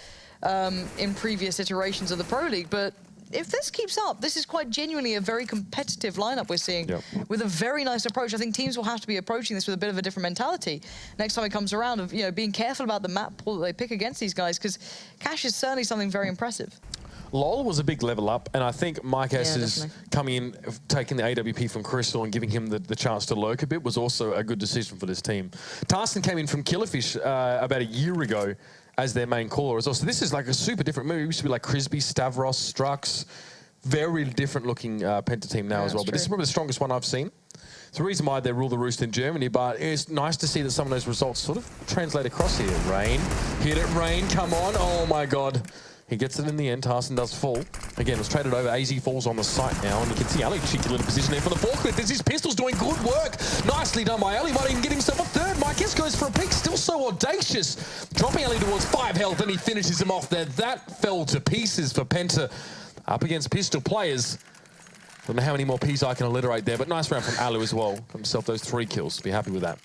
in previous iterations of the Pro League, but if this keeps up, this is quite genuinely a very competitive lineup we're seeing with a very nice approach. I think teams will have to be approaching this with a bit of a different mentality next time it comes around, of, you know, being careful about the map pool that they pick against these guys, because Cash is certainly something very impressive. LOL was a big level up, and I think Mike S is coming in, taking the AWP from Crystal and giving him the chance to lurk a bit was also a good decision for this team. Tarston came in from Killerfish about a year ago as their main caller as well. So this is like a super different move. It used to be like Crisby, Stavros, Strux. Very different looking Penta team now as well. But this is probably the strongest one I've seen. It's the reason why they rule the roost in Germany, but it's nice to see that some of those results sort of translate across here. Rain, hit it, Rain, come on. Oh my God. He gets it in the end. Tarston does fall. Again, it's traded over. AZ falls on the site now, and you can see Ali cheeky little position there for the forklift. There's his pistols doing good work. Nicely done by Ali. Might even get himself a third. Mike S goes for a peek. Still so audacious. Dropping Ali towards 5 health, and he finishes him off there. That fell to pieces for Penta up against pistol players. Don't know how many more P's I can alliterate there, but nice round from Alu as well. Got himself those 3 kills. Be happy with that.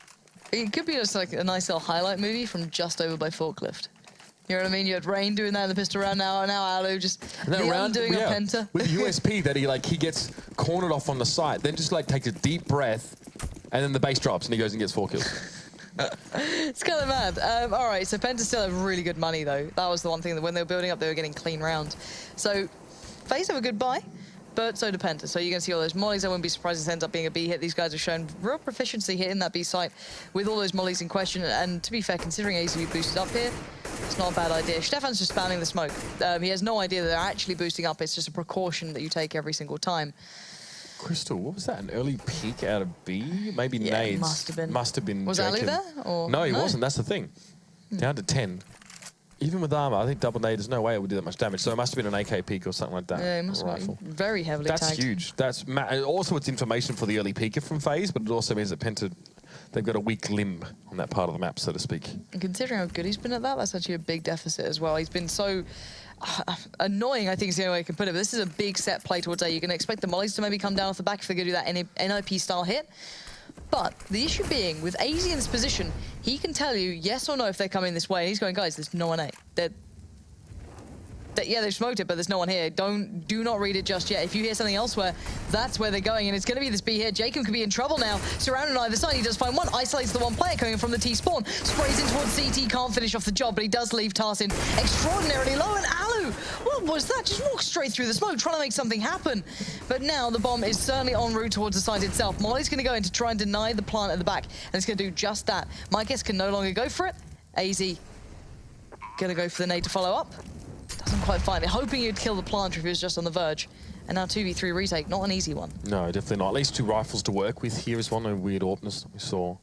It could be just like a nice little highlight movie from just over by forklift. You know what I mean? You had Rain doing that in the pistol round now, and now Alu just doing a Penta. With the USP that he gets cornered off on the site, then just like takes a deep breath, and then the base drops and he goes and gets 4 kills. It's kind of mad. All right, so Penta still have really good money though. That was the one thing that when they were building up, they were getting clean round. So FaZe have a good buy. but so do Penta. So you're going to see all those mollies. I wouldn't be surprised if it ends up being a B hit. These guys have shown real proficiency hitting that B site with all those mollies in question. And to be fair, considering AZV boosted up here, it's not a bad idea. Stefan's just spamming the smoke. He has no idea that they're actually boosting up. It's just a precaution that you take every single time. Crystal, what was that? An early peek out of B? Maybe nades. Must have been. Must have been. Was Ali there? Or? No, he wasn't. That's the thing. Down to 10. Even with armor, I think double nade, there's no way it would do that much damage. So it must have been an AK peek or something like that. Yeah, it must have been very heavily tagged. That's huge. That's also, it's information for the early peeker from FaZe, but it also means that Penta, they've got a weak limb on that part of the map, so to speak. And considering how good he's been at that, that's actually a big deficit as well. He's been so annoying, I think is the only way I can put it. But this is a big set play towards A. You're going to expect the mollies to maybe come down off the back if they're going to do that NIP-style hit. But the issue being, with AZ in this position, he can tell you yes or no if they're coming this way. And he's going, guys, there's no one A. Yeah, they've smoked it, but there's no one here. Do not read it just yet. If you hear something elsewhere, that's where they're going, and it's going to be this B here. Jacob could be in trouble now. Surrounded on either side, he does find one. Isolates the one player coming from the T spawn. Sprays in towards CT, can't finish off the job, but he does leave Tarsin extraordinarily low. And Alu, what was that? Just walked straight through the smoke, trying to make something happen. But now the bomb is certainly en route towards the site itself. Molly's going to go in to try and deny the plant at the back, and it's going to do just that. My guess can no longer go for it. AZ going to go for the nade to follow up. Doesn't quite find it. Hoping he'd kill the planter if he was just on the verge. And now 2v3 retake, not an easy one. No, definitely not. At least 2 rifles to work with here is one. No weird AWPness that we saw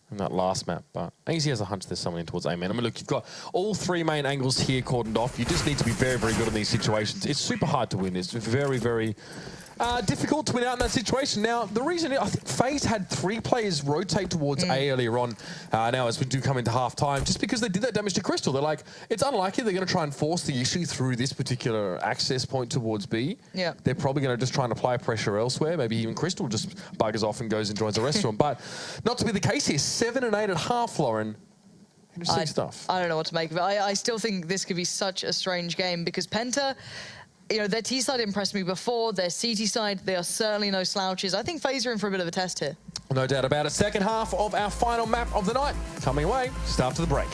in that last map. But AZ has a hunch there's someone in towards A main. I mean, look, you've got all 3 main angles here cordoned off. You just need to be very, very good in these situations. It's super hard to win. It's very, very difficult to win out in that situation. Now, the reason, I think FaZe had 3 players rotate towards A earlier on, now as we do come into half-time, just because they did that damage to Crystal. They're like, it's unlikely they're going to try and force the issue through this particular access point towards B. Yeah. They're probably going to just try and apply pressure elsewhere. Maybe even Crystal just buggers off and goes and joins the restaurant. But not to be the case here. 7 and 8 at half, Lauren. Interesting stuff. I don't know what to make of it. I still think this could be such a strange game because Penta, you know, their T side impressed me before. Their CT side, they are certainly no slouches. I think FaZe are in for a bit of a test here. No doubt about it. Second half of our final map of the night coming away just after the break.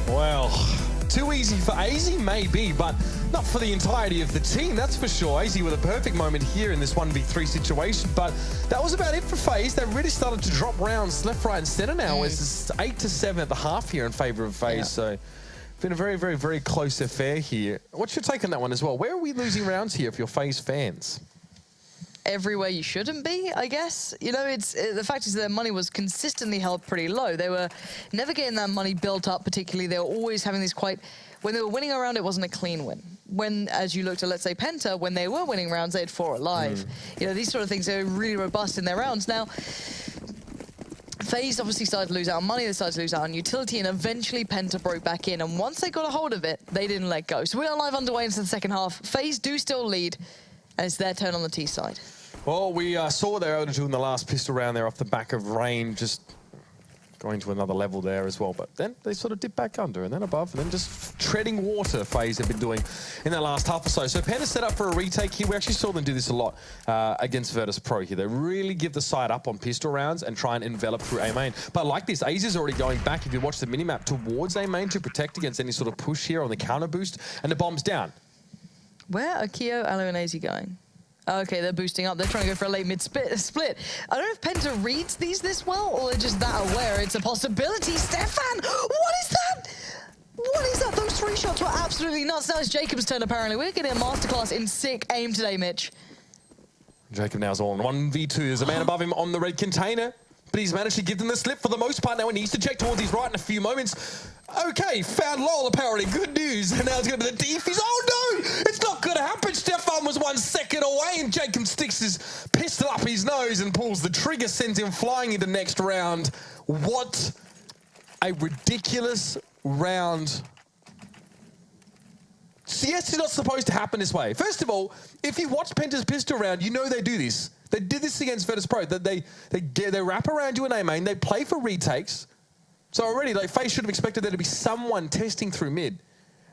Well, too easy for AZ maybe, but not for the entirety of the team, that's for sure. AZ with a perfect moment here in this 1v3 situation, but that was about it for FaZe. They really started to drop rounds left, right, and center now. It's 8-7 at the half here in favor of FaZe, so Been a very, very, very close affair here. What's your take on that one as well? Where are we losing rounds here if you're FaZe fans? Everywhere you shouldn't be, I guess. You know, the fact is their money was consistently held pretty low. They were never getting that money built up particularly. They were always having these when they were winning a round, it wasn't a clean win. When, as you looked at, let's say, Penta, when they were winning rounds, they had 4 alive. You know, these sort of things, they were really robust in their rounds. Now, FaZe obviously started to lose out on money, they started to lose out on utility, and eventually Penta broke back in. And once they got a hold of it, they didn't let go. So we are live underway into the second half. FaZe do still lead, and it's their turn on the T side. Well, we saw what they were able to do in the last pistol round there off the back of Rain, just going to another level there as well. But then they sort of dipped back under and then above, and then just treading water FaZe have been doing in that last half or so. So Penta set up for a retake here. We actually saw them do this a lot against Virtus.Pro here. They really give the side up on pistol rounds and try and envelop through A main. But like this, AZE is already going back, if you watch the minimap, towards A main to protect against any sort of push here on the counter boost, and the bomb's down. Where are Keo, Alu, and AZE going? Okay, they're boosting up. They're trying to go for a late mid-split. I don't know if Penta reads these this well, or they're just that aware. It's a possibility. Stefan, what is that? What is that? Those 3 shots were absolutely nuts. Now it's Jacob's turn, apparently. We're getting a masterclass in sick aim today, Mitch. Jacob now's on 1v2. There's a man above him on the red container, but he's managed to give them the slip for the most part. Now he needs to check towards his right in a few moments. Okay, found Lol apparently. Good news. And now it's going to be the defuse. Oh no! It's not going to happen. Stefan was 1 second away, and Jacob sticks his pistol up his nose and pulls the trigger, sends him flying into next round. What a ridiculous round. CS is not supposed to happen this way. First of all, if you watch Penta's pistol round, you know they do this. They did this against Virtus.Pro. They wrap around you in A main. They play for retakes. So already, like, FaZe should have expected there to be someone testing through mid.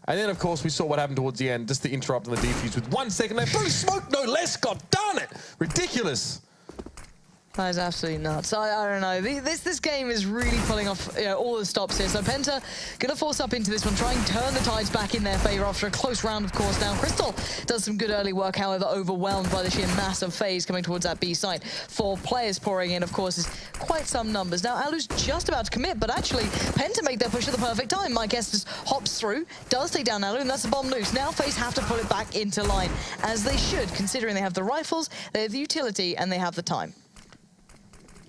And then, of course, we saw what happened towards the end, just the interrupt on the defuse with 1 second left. Blue smoke, no less. God darn it. Ridiculous. That is absolutely nuts. I don't know. This game is really pulling off all the stops here. So Penta going to force up into this one, try and turn the tides back in their favor after a close round, of course. Now, Crystal does some good early work, however, overwhelmed by the sheer mass of FaZe coming towards that B site. 4 players pouring in, of course, is quite some numbers. Now, Alu's just about to commit, but actually, Penta make their push at the perfect time. My guess just hops through, does take down Alu, and that's the bomb loose. Now, FaZe have to pull it back into line, as they should, considering they have the rifles, they have the utility, and they have the time.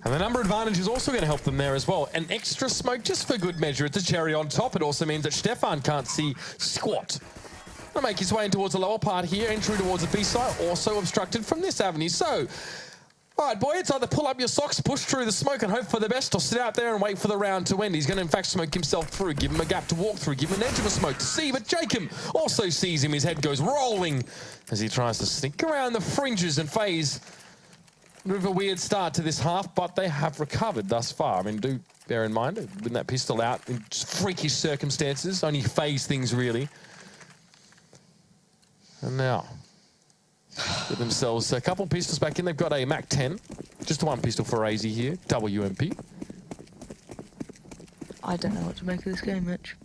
And the number advantage is also going to help them there as well. An extra smoke just for good measure. It's a cherry on top. It also means that Stefan can't see squat. He'll make his way in towards the lower part here. Entry towards the B side, also obstructed from this avenue. So, all right, boy, it's either pull up your socks, push through the smoke and hope for the best, or sit out there and wait for the round to end. He's going to, in fact, smoke himself through, give him a gap to walk through, give him an edge of a smoke to see. But Jacob also sees him. His head goes rolling as he tries to sneak around the fringes, and FaZe with a weird start to this half, but they have recovered thus far. I mean, do bear in mind, with that pistol out in freakish circumstances, only FaZe things really. And now, with themselves a couple pistols back in. They've got a Mac 10, just 1 pistol for AZE here, WMP. I don't know what to make of this game, Mitch.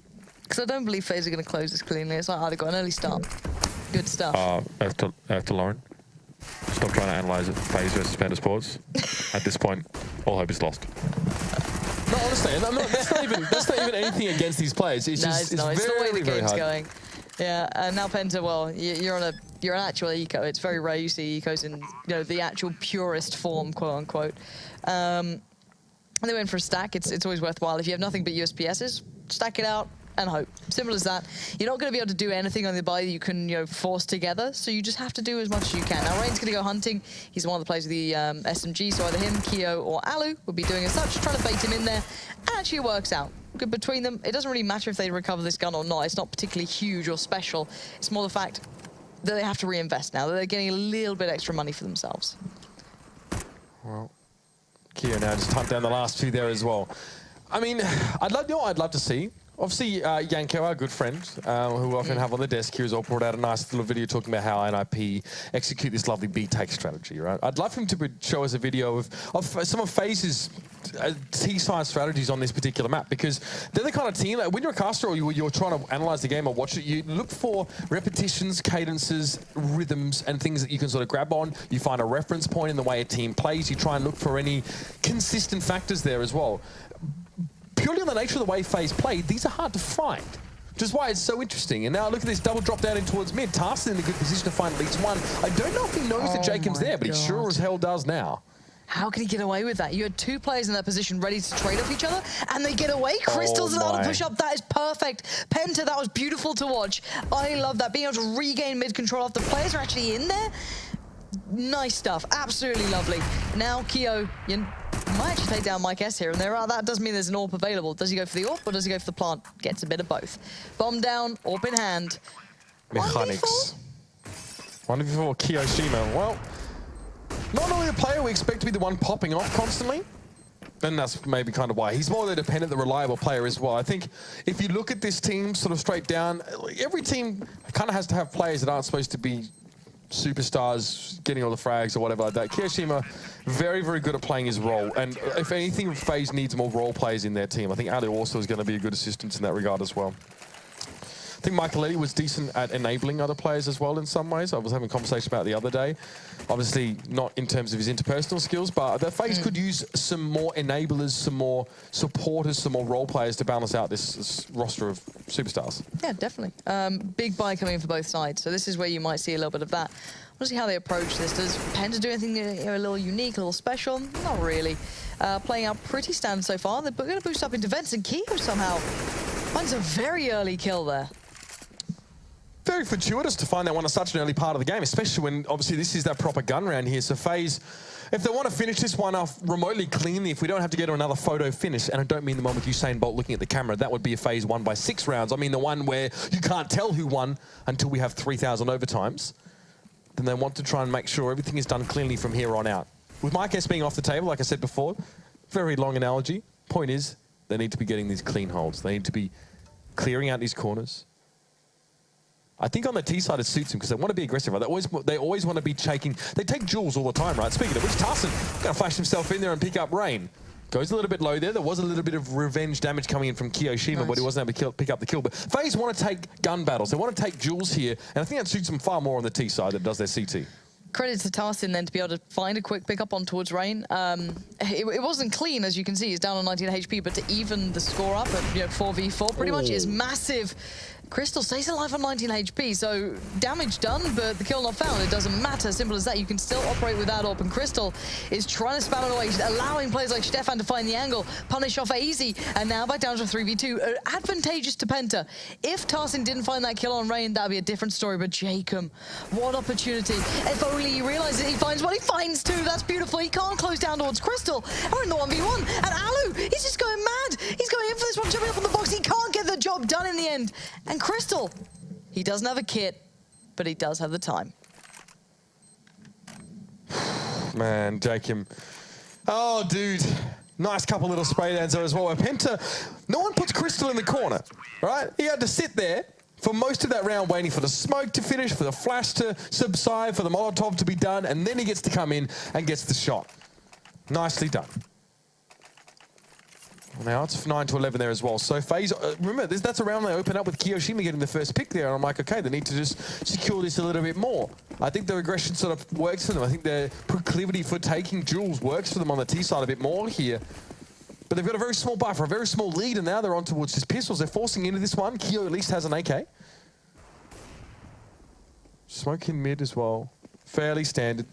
Because I don't believe FaZe are going to close this cleanly. It's like, oh, they've got an early start. Good stuff. After Lauren. Stop trying to analyse it. FaZe versus Penta Sports. At this point, all hope is lost. No, honestly, that's not even anything against these players. It's just it's the way the game's hard. Going. Yeah, and now Penta, well, you're an actual eco. It's very rare you see ecos in the actual purest form, quote unquote. And they went for a stack. It's always worthwhile. If you have nothing but USPSs, stack it out and hope. Simple as that. You're not going to be able to do anything on the buy that you can force together, so you just have to do as much as you can. Now Rain's going to go hunting. He's one of the players with the SMG, so either him, Keo, or Alu will be doing as such, trying to bait him in there. And actually it works out. Good between them. It doesn't really matter if they recover this gun or not. It's not particularly huge or special. It's more the fact that they have to reinvest now, that they're getting a little bit extra money for themselves. Well, Keo now just typed down the last 2 there as well. I mean, I'd love to see. Obviously, Yanko, our good friend, who we often have on the desk here, has all brought out a nice little video talking about how NIP execute this lovely B-take strategy, right? I'd love him to show us a video of some of FaZe's T-side strategies on this particular map, because they're the kind of team that when you're a caster or you're trying to analyze the game or watch it, you look for repetitions, cadences, rhythms, and things that you can sort of grab on. You find a reference point in the way a team plays. You try and look for any consistent factors there as well. Purely on the nature of the way FaZe played, these are hard to find. which is why it's so interesting. And now look at this double drop down in towards mid. Tarsin in a good position to find at least one. I don't know if he knows that Jacob's there, but he sure as hell does now. How can he get away with that? You had two players in that position ready to trade off each other, and they get away. Crystal's allowed to push up. That is perfect. Penta, that was beautiful to watch. I love that. Being able to regain mid-control after players are actually in there. Nice stuff. Absolutely lovely. Now, Keo, you might actually take down Mike S here, and that does mean there's an AWP available. Does he go for the AWP, or does he go for the plant? Gets a bit of both. Bomb down, AWP in hand. Mechanics. 1v4 Kiyoshima. Well, not only the player we expect to be the one popping off constantly, and that's maybe kind of why. He's more the dependent, the reliable player as well. I think if you look at this team sort of straight down, every team kind of has to have players that aren't supposed to be superstars getting all the frags or whatever like that. Kiyoshima, very, very good at playing his role. And if anything, FaZe needs more role players in their team. I think Ali also is going to be a good assistance in that regard as well. I think Michaeletti was decent at enabling other players as well in some ways. I was having a conversation about it the other day. Obviously, not in terms of his interpersonal skills, but the FaZe could use some more enablers, some more supporters, some more role players to balance out this roster of superstars. Yeah, definitely. Big buy coming in for both sides. So this is where you might see a little bit of that. We'll see how they approach this. Does Penta do anything a little unique, a little special? Not really. Playing out pretty standard so far. They're going to boost up into Vents, and Keo somehow finds a very early kill there. Very fortuitous to find that one at such an early part of the game, especially when, obviously, this is that proper gun round here. So FaZe, if they want to finish this one off remotely cleanly, if we don't have to get to another photo finish, and I don't mean the one with Usain Bolt looking at the camera, that would be a FaZe won by 6 rounds. I mean the one where you can't tell who won until we have 3,000 overtimes. Then they want to try and make sure everything is done cleanly from here on out. With Mike S being off the table, like I said before, very long analogy. Point is, they need to be getting these clean holds. They need to be clearing out these corners. I think on the T side it suits them because they want to be aggressive, right? They always want to be shaking. They take jewels all the time, right? Speaking of which, Tarsin going to flash himself in there and pick up Rain. Goes a little bit low there. There was a little bit of revenge damage coming in from Kiyoshima, but he wasn't able to pick up the kill. But FaZe want to take gun battles. They want to take jewels here, and I think that suits them far more on the T side than it does their CT. Credit to Tarsin then to be able to find a quick pickup on towards Rain. It wasn't clean, as you can see. He's down on 19 HP, but to even the score up at 4v4 pretty much is massive. Crystal stays alive on 19 HP, so damage done, but the kill not found. It doesn't matter, simple as that. You can still operate with that AWP, and Crystal is trying to spam it away, allowing players like Stefan to find the angle, punish off easy, and now back down to 3v2. Advantageous to Penta. If Tarsin didn't find that kill on Rain, that would be a different story, but Jacob, what opportunity. If only he realizes he finds what he finds too. That's beautiful. He can't close down towards Crystal. We're in the 1v1, and Alu, he's just going mad. He's going in for this one, jumping up on the box. He can't get the job done in the end. And Crystal, he doesn't have a kit, but he does have the time. Man, Jacob. Oh, dude. Nice couple little spray downs there as well. Penta, no one puts Crystal in the corner, right? He had to sit there for most of that round waiting for the smoke to finish, for the flash to subside, for the Molotov to be done, and then he gets to come in and gets the shot. Nicely done. Now it's 9-11 there as well. So FaZe, remember, that's a round they open up with Kiyoshima getting the first pick there, and I'm like, okay, they need to just secure this a little bit more. I think their aggression sort of works for them. I think their proclivity for taking jewels works for them on the T side a bit more here. But they've got a very small buffer, a very small lead, and now they're on towards his pistols. They're forcing into this one. Keo at least has an AK. Smoke in mid as well. Fairly standard.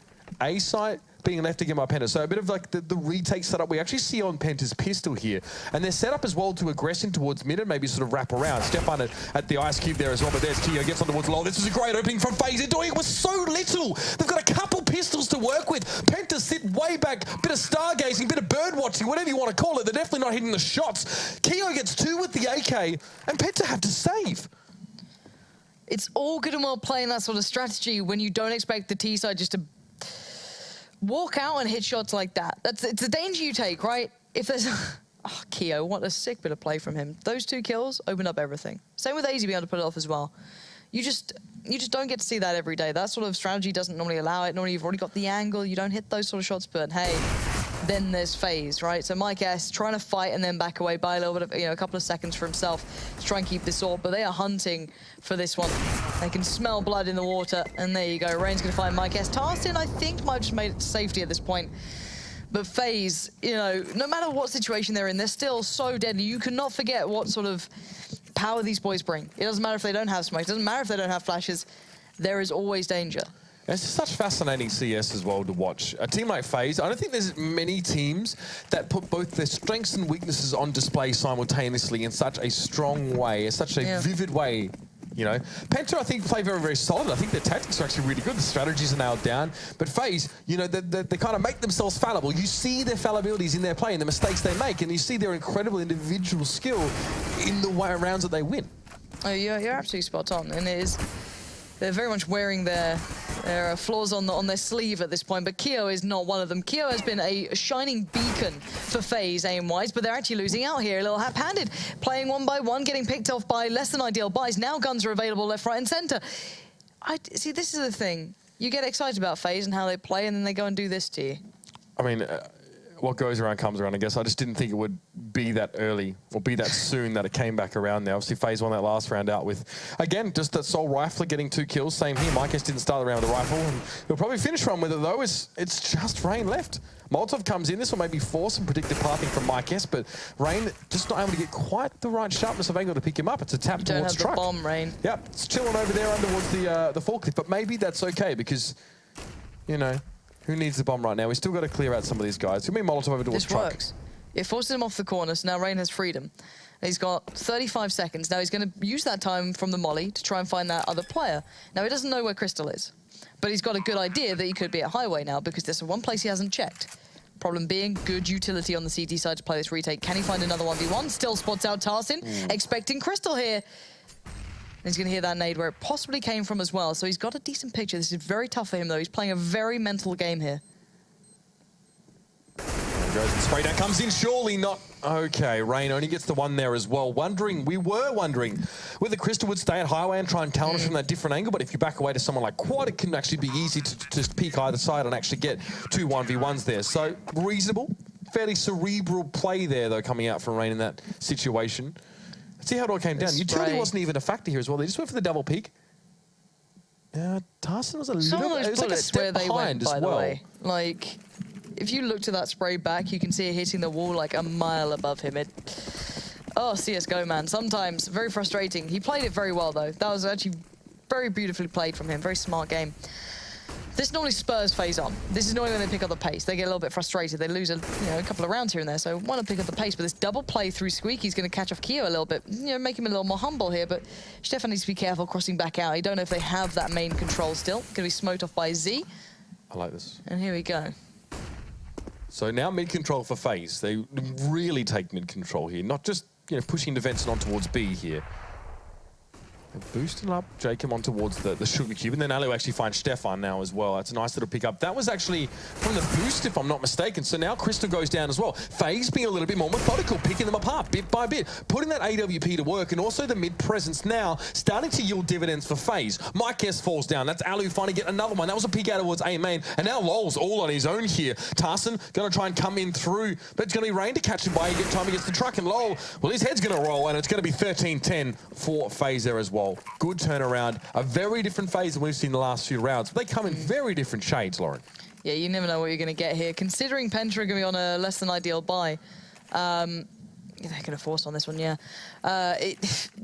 A site being left again by Penta. So a bit of like the retake setup we actually see on Penta's pistol here. And they're set up as well to aggression towards mid and maybe sort of wrap around. Stefan at the ice cube there as well, but there's Keo, gets on towards low. This is a great opening from FaZe. They're doing it with so little. They've got a couple pistols to work with. Penta sit way back, bit of stargazing, bit of bird watching, whatever you want to call it. They're definitely not hitting the shots. Keo gets 2 with the AK, and Penta have to save. It's all good and well playing that sort of strategy when you don't expect the T side just to walk out and hit shots like that. It's a danger you take, right? If there's... Oh, Keo, what a sick bit of play from him. Those 2 kills opened up everything. Same with AZ being able to put it off as well. You just don't get to see that every day. That sort of strategy doesn't normally allow it. Normally you've already got the angle, you don't hit those sort of shots, but hey, then there's FaZe, right? So Mike S trying to fight and then back away by a little bit of, a couple of seconds for himself to try and keep this AWP, but they are hunting for this one. They can smell blood in the water, and there you go. Rain's gonna find Mike S. Tarsin, I think, might have just made it to safety at this point. But FaZe, no matter what situation they're in, they're still so deadly. You cannot forget what sort of power these boys bring. It doesn't matter if they don't have smoke. It doesn't matter if they don't have flashes. There is always danger. It's just such fascinating CS as well to watch. A team like FaZe, I don't think there's many teams that put both their strengths and weaknesses on display simultaneously in such a strong way, in such a vivid way. You know, Penta, I think, play very, very solid. I think their tactics are actually really good. The strategies are nailed down. But FaZe, you know, they kind of make themselves fallible. You see their fallibilities in their play and the mistakes they make, and you see their incredible individual skill in the rounds that they win. Oh, you're absolutely spot on, and it is. They're very much wearing their flaws on their sleeve at this point, but Keo is not one of them. Keo has been a shining beacon for FaZe aim-wise, but they're actually losing out here a little hap-handed. Playing 1 by 1, getting picked off by less than ideal buys. Now guns are available left, right, and center. See, this is the thing. You get excited about FaZe and how they play, and then they go and do this to you. I mean, what goes around comes around, I guess. I just didn't think it would be that early or be that soon that it came back around there. Obviously, FaZe won that last round out with, again, just that sole rifler getting 2 kills. Same here. Micas didn't start the round with a rifle, and he'll probably finish one with it, though. It's just Rain left. Molotov comes in. This will maybe force some predictive pathing from Micas, but Rain just not able to get quite the right sharpness of angle to pick him up. It's a tap towards truck. Don't have the bomb, Rain. Yep, it's chilling over there under towards the forklift, but maybe that's okay because, you know, who needs the bomb right now? We still got to clear out some of these guys. Give me Molotov over towards truck. This works. It forces him off the corner, so now Rain has freedom. He's got 35 seconds. Now he's going to use that time from the molly to try and find that other player. Now he doesn't know where Crystal is, but he's got a good idea that he could be at Highway now because there's one place he hasn't checked. Problem being, good utility on the CT side to play this retake. Can he find another 1v1? Still spots out Tarsin, expecting Crystal here. He's going to hear that nade where it possibly came from as well. So he's got a decent picture. This is very tough for him, though. He's playing a very mental game here. Goes and spray down, comes in, surely not. Okay, Rain only gets the one there as well. We were wondering whether Crystal would stay at Highway and try and counter from that different angle, but if you back away to someone like Quad, it can actually be easy to just peek either side and actually get 2 1v1s there. So reasonable, fairly cerebral play there, though, coming out from Rain in that situation. See how it all came down. Utility wasn't even a factor here as well. They just went for the double peek. Tarsin was a little... Some of those bullets like a step where they went, by the way. Like, if you look to that spray back, you can see it hitting the wall like a mile above him. Oh, CSGO, man. Sometimes very frustrating. He played it very well, though. That was actually very beautifully played from him. Very smart game. This normally spurs FaZe on. This is normally when they pick up the pace. They get a little bit frustrated. They lose a couple of rounds here and there, so want to pick up the pace. But this double play through Squeaky's going to catch off Keo a little bit, make him a little more humble here. But Stefan needs to be careful crossing back out. You don't know if they have that main control still. Going to be smoked off by Z. I like this. And here we go. So now mid-control for FaZe. They really take mid-control here, not just pushing defense on towards B here. They're boosting up Jacob on towards the sugar cube, and then Alu actually finds Stefan now as well. That's a nice little pickup. That was actually from the boost, if I'm not mistaken. So now Crystal goes down as well. FaZe being a little bit more methodical, picking them apart bit by bit, putting that AWP to work, and also the mid presence now starting to yield dividends for FaZe. Micas falls down. That's Alu finally get another one. That was a peek out towards A main, and now Lol's all on his own here. Tarsin going to try and come in through, but it's going to be Rain to catch him by time he gets the truck, and Lol, well, his head's going to roll, and it's going to be 13-10 for FaZe there as well. Good turnaround. A very different FaZe than we've seen the last few rounds. But they come in very different shades, Lauren. Yeah, you never know what you're going to get here. Considering Penta are going to be on a less than ideal buy, they're going to force on this one, yeah.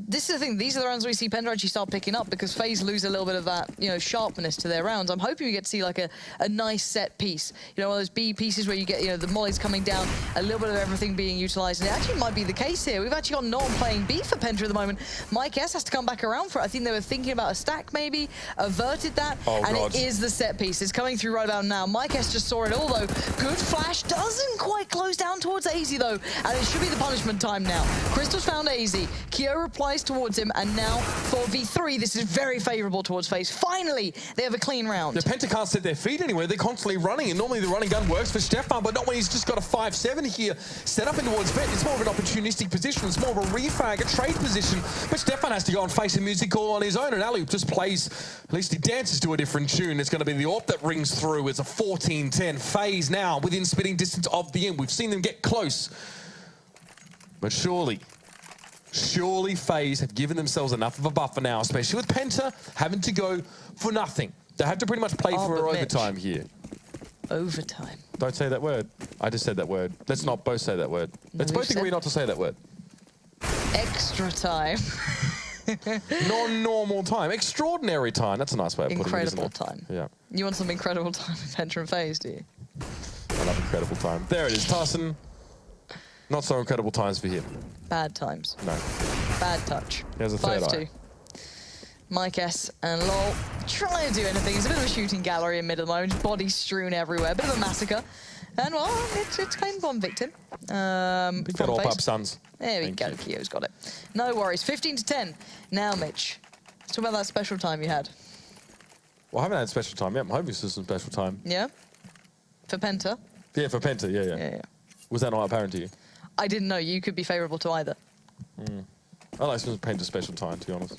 This is the thing. These are the rounds where we see Penta actually start picking up because FaZe lose a little bit of that, sharpness to their rounds. I'm hoping we get to see like a nice set piece. One of those B pieces where you get, the mollies coming down, a little bit of everything being utilized. And it actually might be the case here. We've actually got no one playing B for Penta at the moment. Mike S has to come back around for it. I think they were thinking about a stack maybe, averted that, and it is the set piece. It's coming through right about now. Mike S just saw it all though. Good flash, doesn't quite close down towards AZ though, and it should be the punishment time now. Crystal's found AZ. Keo replies towards him, and now for V3, this is very favorable towards FaZe. Finally, they have a clean round. The Penta can't set their feet anywhere. They're constantly running, and normally the running gun works for Stefan, but not when he's just got a 5-7 here set up in towards vet. It's more of an opportunistic position. It's more of a refrag, a trade position, but Stefan has to go and face a music call on his own, and Alu just plays, at least he dances to a different tune. It's going to be the AWP that rings through. It's a 14-10. FaZe now within spitting distance of the end. We've seen them get close. But surely FaZe have given themselves enough of a buffer now, especially with Penta having to go for nothing. They have to pretty much play for overtime here. Overtime. Don't say that word. I just said that word. Let's not both say that word. Let's both agree not to say that word. Extra time. Non-normal time. Extraordinary time. That's a nice way of putting it, Incredible isn't it? time. Yeah. You want some incredible time with Penta and FaZe, do you? I love incredible time. There it is. Tarson. Not so incredible times for him. Bad times. No. Bad touch. Here's a third 5-2. Mike S and LOL trying to do anything. It's a bit of a shooting gallery in mid at the moment. Bodies strewn everywhere. A bit of a massacre. And well, it's claimed one victim. Pick that all up, sons. There we go. Kyo's got it. No worries. 15-10. Now, Mitch, let's talk about that special time you had. Well, I haven't had special time yet. I'm hoping this is some special time. Yeah? For Penta? Yeah, for Penta. Yeah. Was that not apparent to you? I didn't know. You could be favourable to either. I like some Penta special time, to be honest.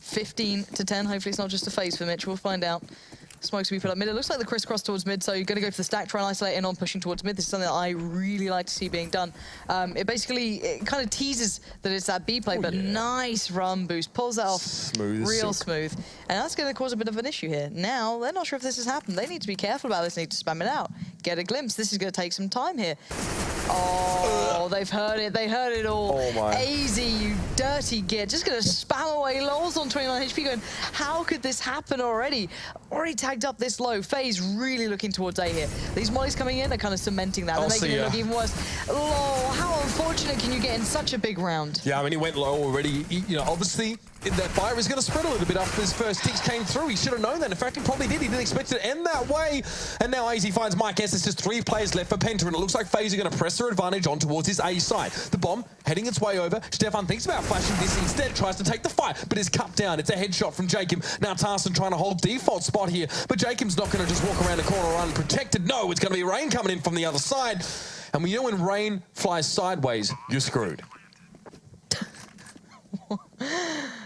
15-10. Hopefully it's not just a phase for Mitch. We'll find out. Smokes will be put up mid. It looks like the crisscross towards mid, so you're going to go for the stack, try and isolate in on pushing towards mid. This is something that I really like to see being done. It kind of teases that it's that B play, but nice run boost. Pulls that off smooth, real smooth. And that's going to cause a bit of an issue here. Now, they're not sure if this has happened. They need to be careful about this. They need to spam it out. Get a glimpse. This is going to take some time here. Oh, they've heard it. They heard it all. Oh my. AZ, you dirty git. Just going to spam away lols on 29 HP going, how could this happen already? Already tagged up this low. FaZe really looking towards A here. These mollies coming in are kind of cementing that. They're making it look even worse. Lol, how unfortunate can you get in such a big round? Yeah, I mean, he went low already. You know, obviously, that fire is going to spread a little bit after his first ticks came through. He should have known that. In fact, he probably did. He didn't expect it to end that way. And now AZ finds Mike S. There's just 3 players left for Penta, and it looks like FaZe are going to press their advantage on towards his A side. The bomb heading its way over. Stefan thinks about flashing this. Instead, tries to take the fight, but is cut down. It's a headshot from Jacob. Now Tarson trying to hold default spot here, but Jacob's not going to just walk around the corner unprotected. No, it's going to be Rain coming in from the other side. And we know when Rain flies sideways, you're screwed.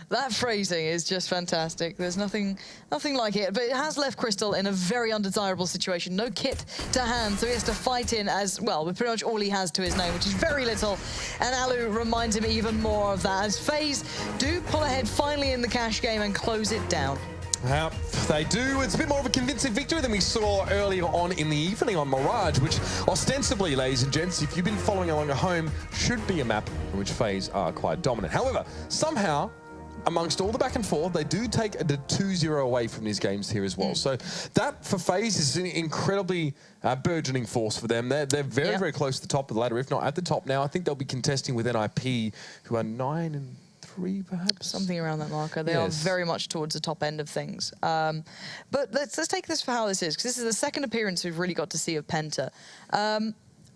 That phrasing is just fantastic. There's nothing like it. But it has left Crystal in a very undesirable situation. No kit to hand, so he has to fight in as, well, with pretty much all he has to his name, which is very little. And Alu reminds him even more of that, as FaZe do pull ahead finally in the cash game and close it down. Yeah, they do. It's a bit more of a convincing victory than we saw earlier on in the evening on Mirage, which ostensibly, ladies and gents, if you've been following along at home, should be a map in which FaZe are quite dominant. However, somehow, amongst all the back and forth, they do take the 2-0 away from these games here as well. So that, for FaZe, is an incredibly burgeoning force for them. They're very, very close to the top of the ladder, if not at the top now. I think they'll be contesting with NIP, who are 9-3, perhaps? Something around that marker. They are very much towards the top end of things. But let's take this for how this is, because this is the second appearance we've really got to see of Penta.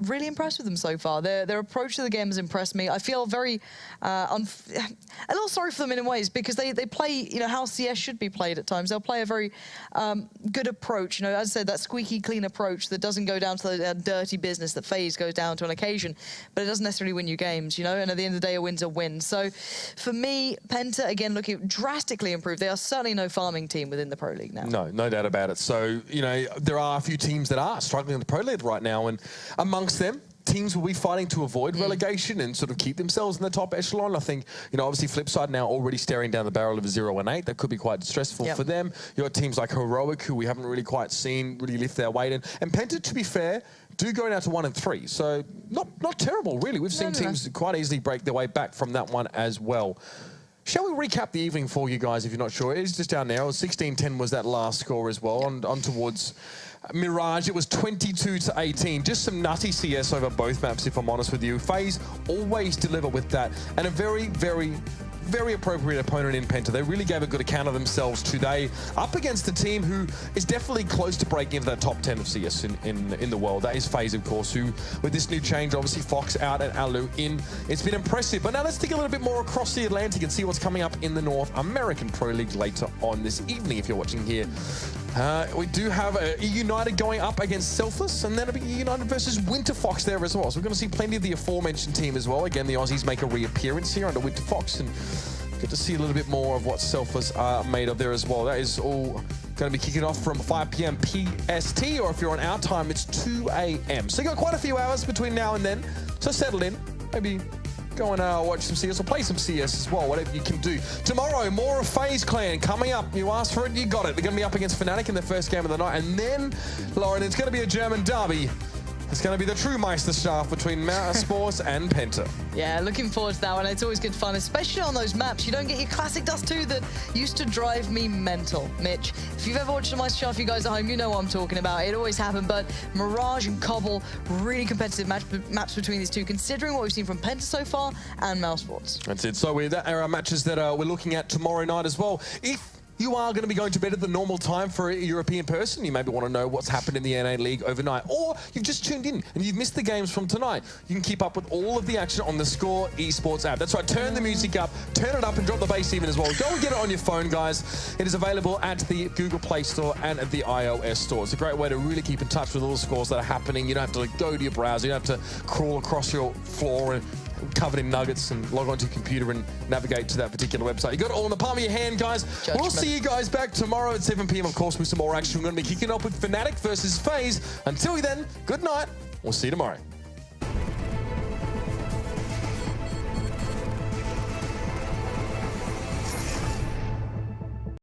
Really impressed with them so far. Their approach to the game has impressed me. I feel very a little sorry for them in ways, because they play, you know, how CS should be played at times. They'll play a very good approach, you know, as I said, that squeaky clean approach that doesn't go down to the dirty business that FaZe goes down to on occasion, but it doesn't necessarily win you games, you know, and at the end of the day, a win's a win. So for me, Penta, again, looking drastically improved. They are certainly no farming team within the Pro League now. No doubt about it. So, you know, there are a few teams that are struggling in the Pro League right now, and amongst them, teams will be fighting to avoid relegation and sort of keep themselves in the top echelon. I think, you know, obviously Flipside now already staring down the barrel of a 0-8. That could be quite stressful for them. You've got teams like Heroic, who we haven't really quite seen really lift their weight. And Penta, to be fair, do go now to 1-3. So not terrible, really. We've seen teams quite easily break their way back from that one as well. Shall we recap the evening for you guys if you're not sure? It is just down there. It was 16-10 was that last score as well. On towards Mirage, it was 22-18. Just some nutty CS over both maps, if I'm honest with you. FaZe always deliver with that. And a very, very, very appropriate opponent in Penta. They really gave a good account of themselves today, up against a team who is definitely close to breaking into that top 10 of CS in the world. That is FaZe, of course, who, with this new change, obviously Fox out and Alu in, it's been impressive. But now let's dig a little bit more across the Atlantic and see what's coming up in the North American Pro League later on this evening, if you're watching here. We do have a United going up against Selfless, and then it'll be United versus Winter Fox there as well. So we're going to see plenty of the aforementioned team as well. Again, the Aussies make a reappearance here under Winter Fox, and get to see a little bit more of what Selfless are made of there as well. That is all going to be kicking off from 5 p.m. PST, or if you're on our time, it's 2 a.m. So you've got quite a few hours between now and then to settle in. Maybe go and watch some CS or play some CS as well, whatever you can do. Tomorrow, more of FaZe Clan coming up. You asked for it, you got it. They're going to be up against Fnatic in their first game of the night. And then, Lauren, it's going to be a German derby. It's going to be the true Meisterschaft between Sports and Penta. Yeah, looking forward to that one. It's always good fun, especially on those maps. You don't get your classic Dust 2 that used to drive me mental, Mitch. If you've ever watched a Meisterschaft, you guys at home, you know what I'm talking about. It always happened, but Mirage and Cobble, really competitive maps between these two, considering what we've seen from Penta so far and Sports. That's it. So that are our matches that we're looking at tomorrow night as well. If you are going to be going to bed at the normal time for a European person, you maybe want to know what's happened in the NA League overnight, or you've just tuned in and you've missed the games from tonight. You can keep up with all of the action on the Score Esports app. That's right, turn the music up, turn it up and drop the bass even as well. Go and get it on your phone, guys. It is available at the Google Play Store and at the iOS Store. It's a great way to really keep in touch with all the scores that are happening. You don't have to go to your browser, you don't have to crawl across your floor and covered in nuggets and log onto your computer and navigate to that particular website. You got it all in the palm of your hand, guys. Judgment. We'll see you guys back tomorrow at 7 p.m. Of course, with some more action. We're going to be kicking off with Fnatic versus FaZe. Until then, good night. We'll see you tomorrow.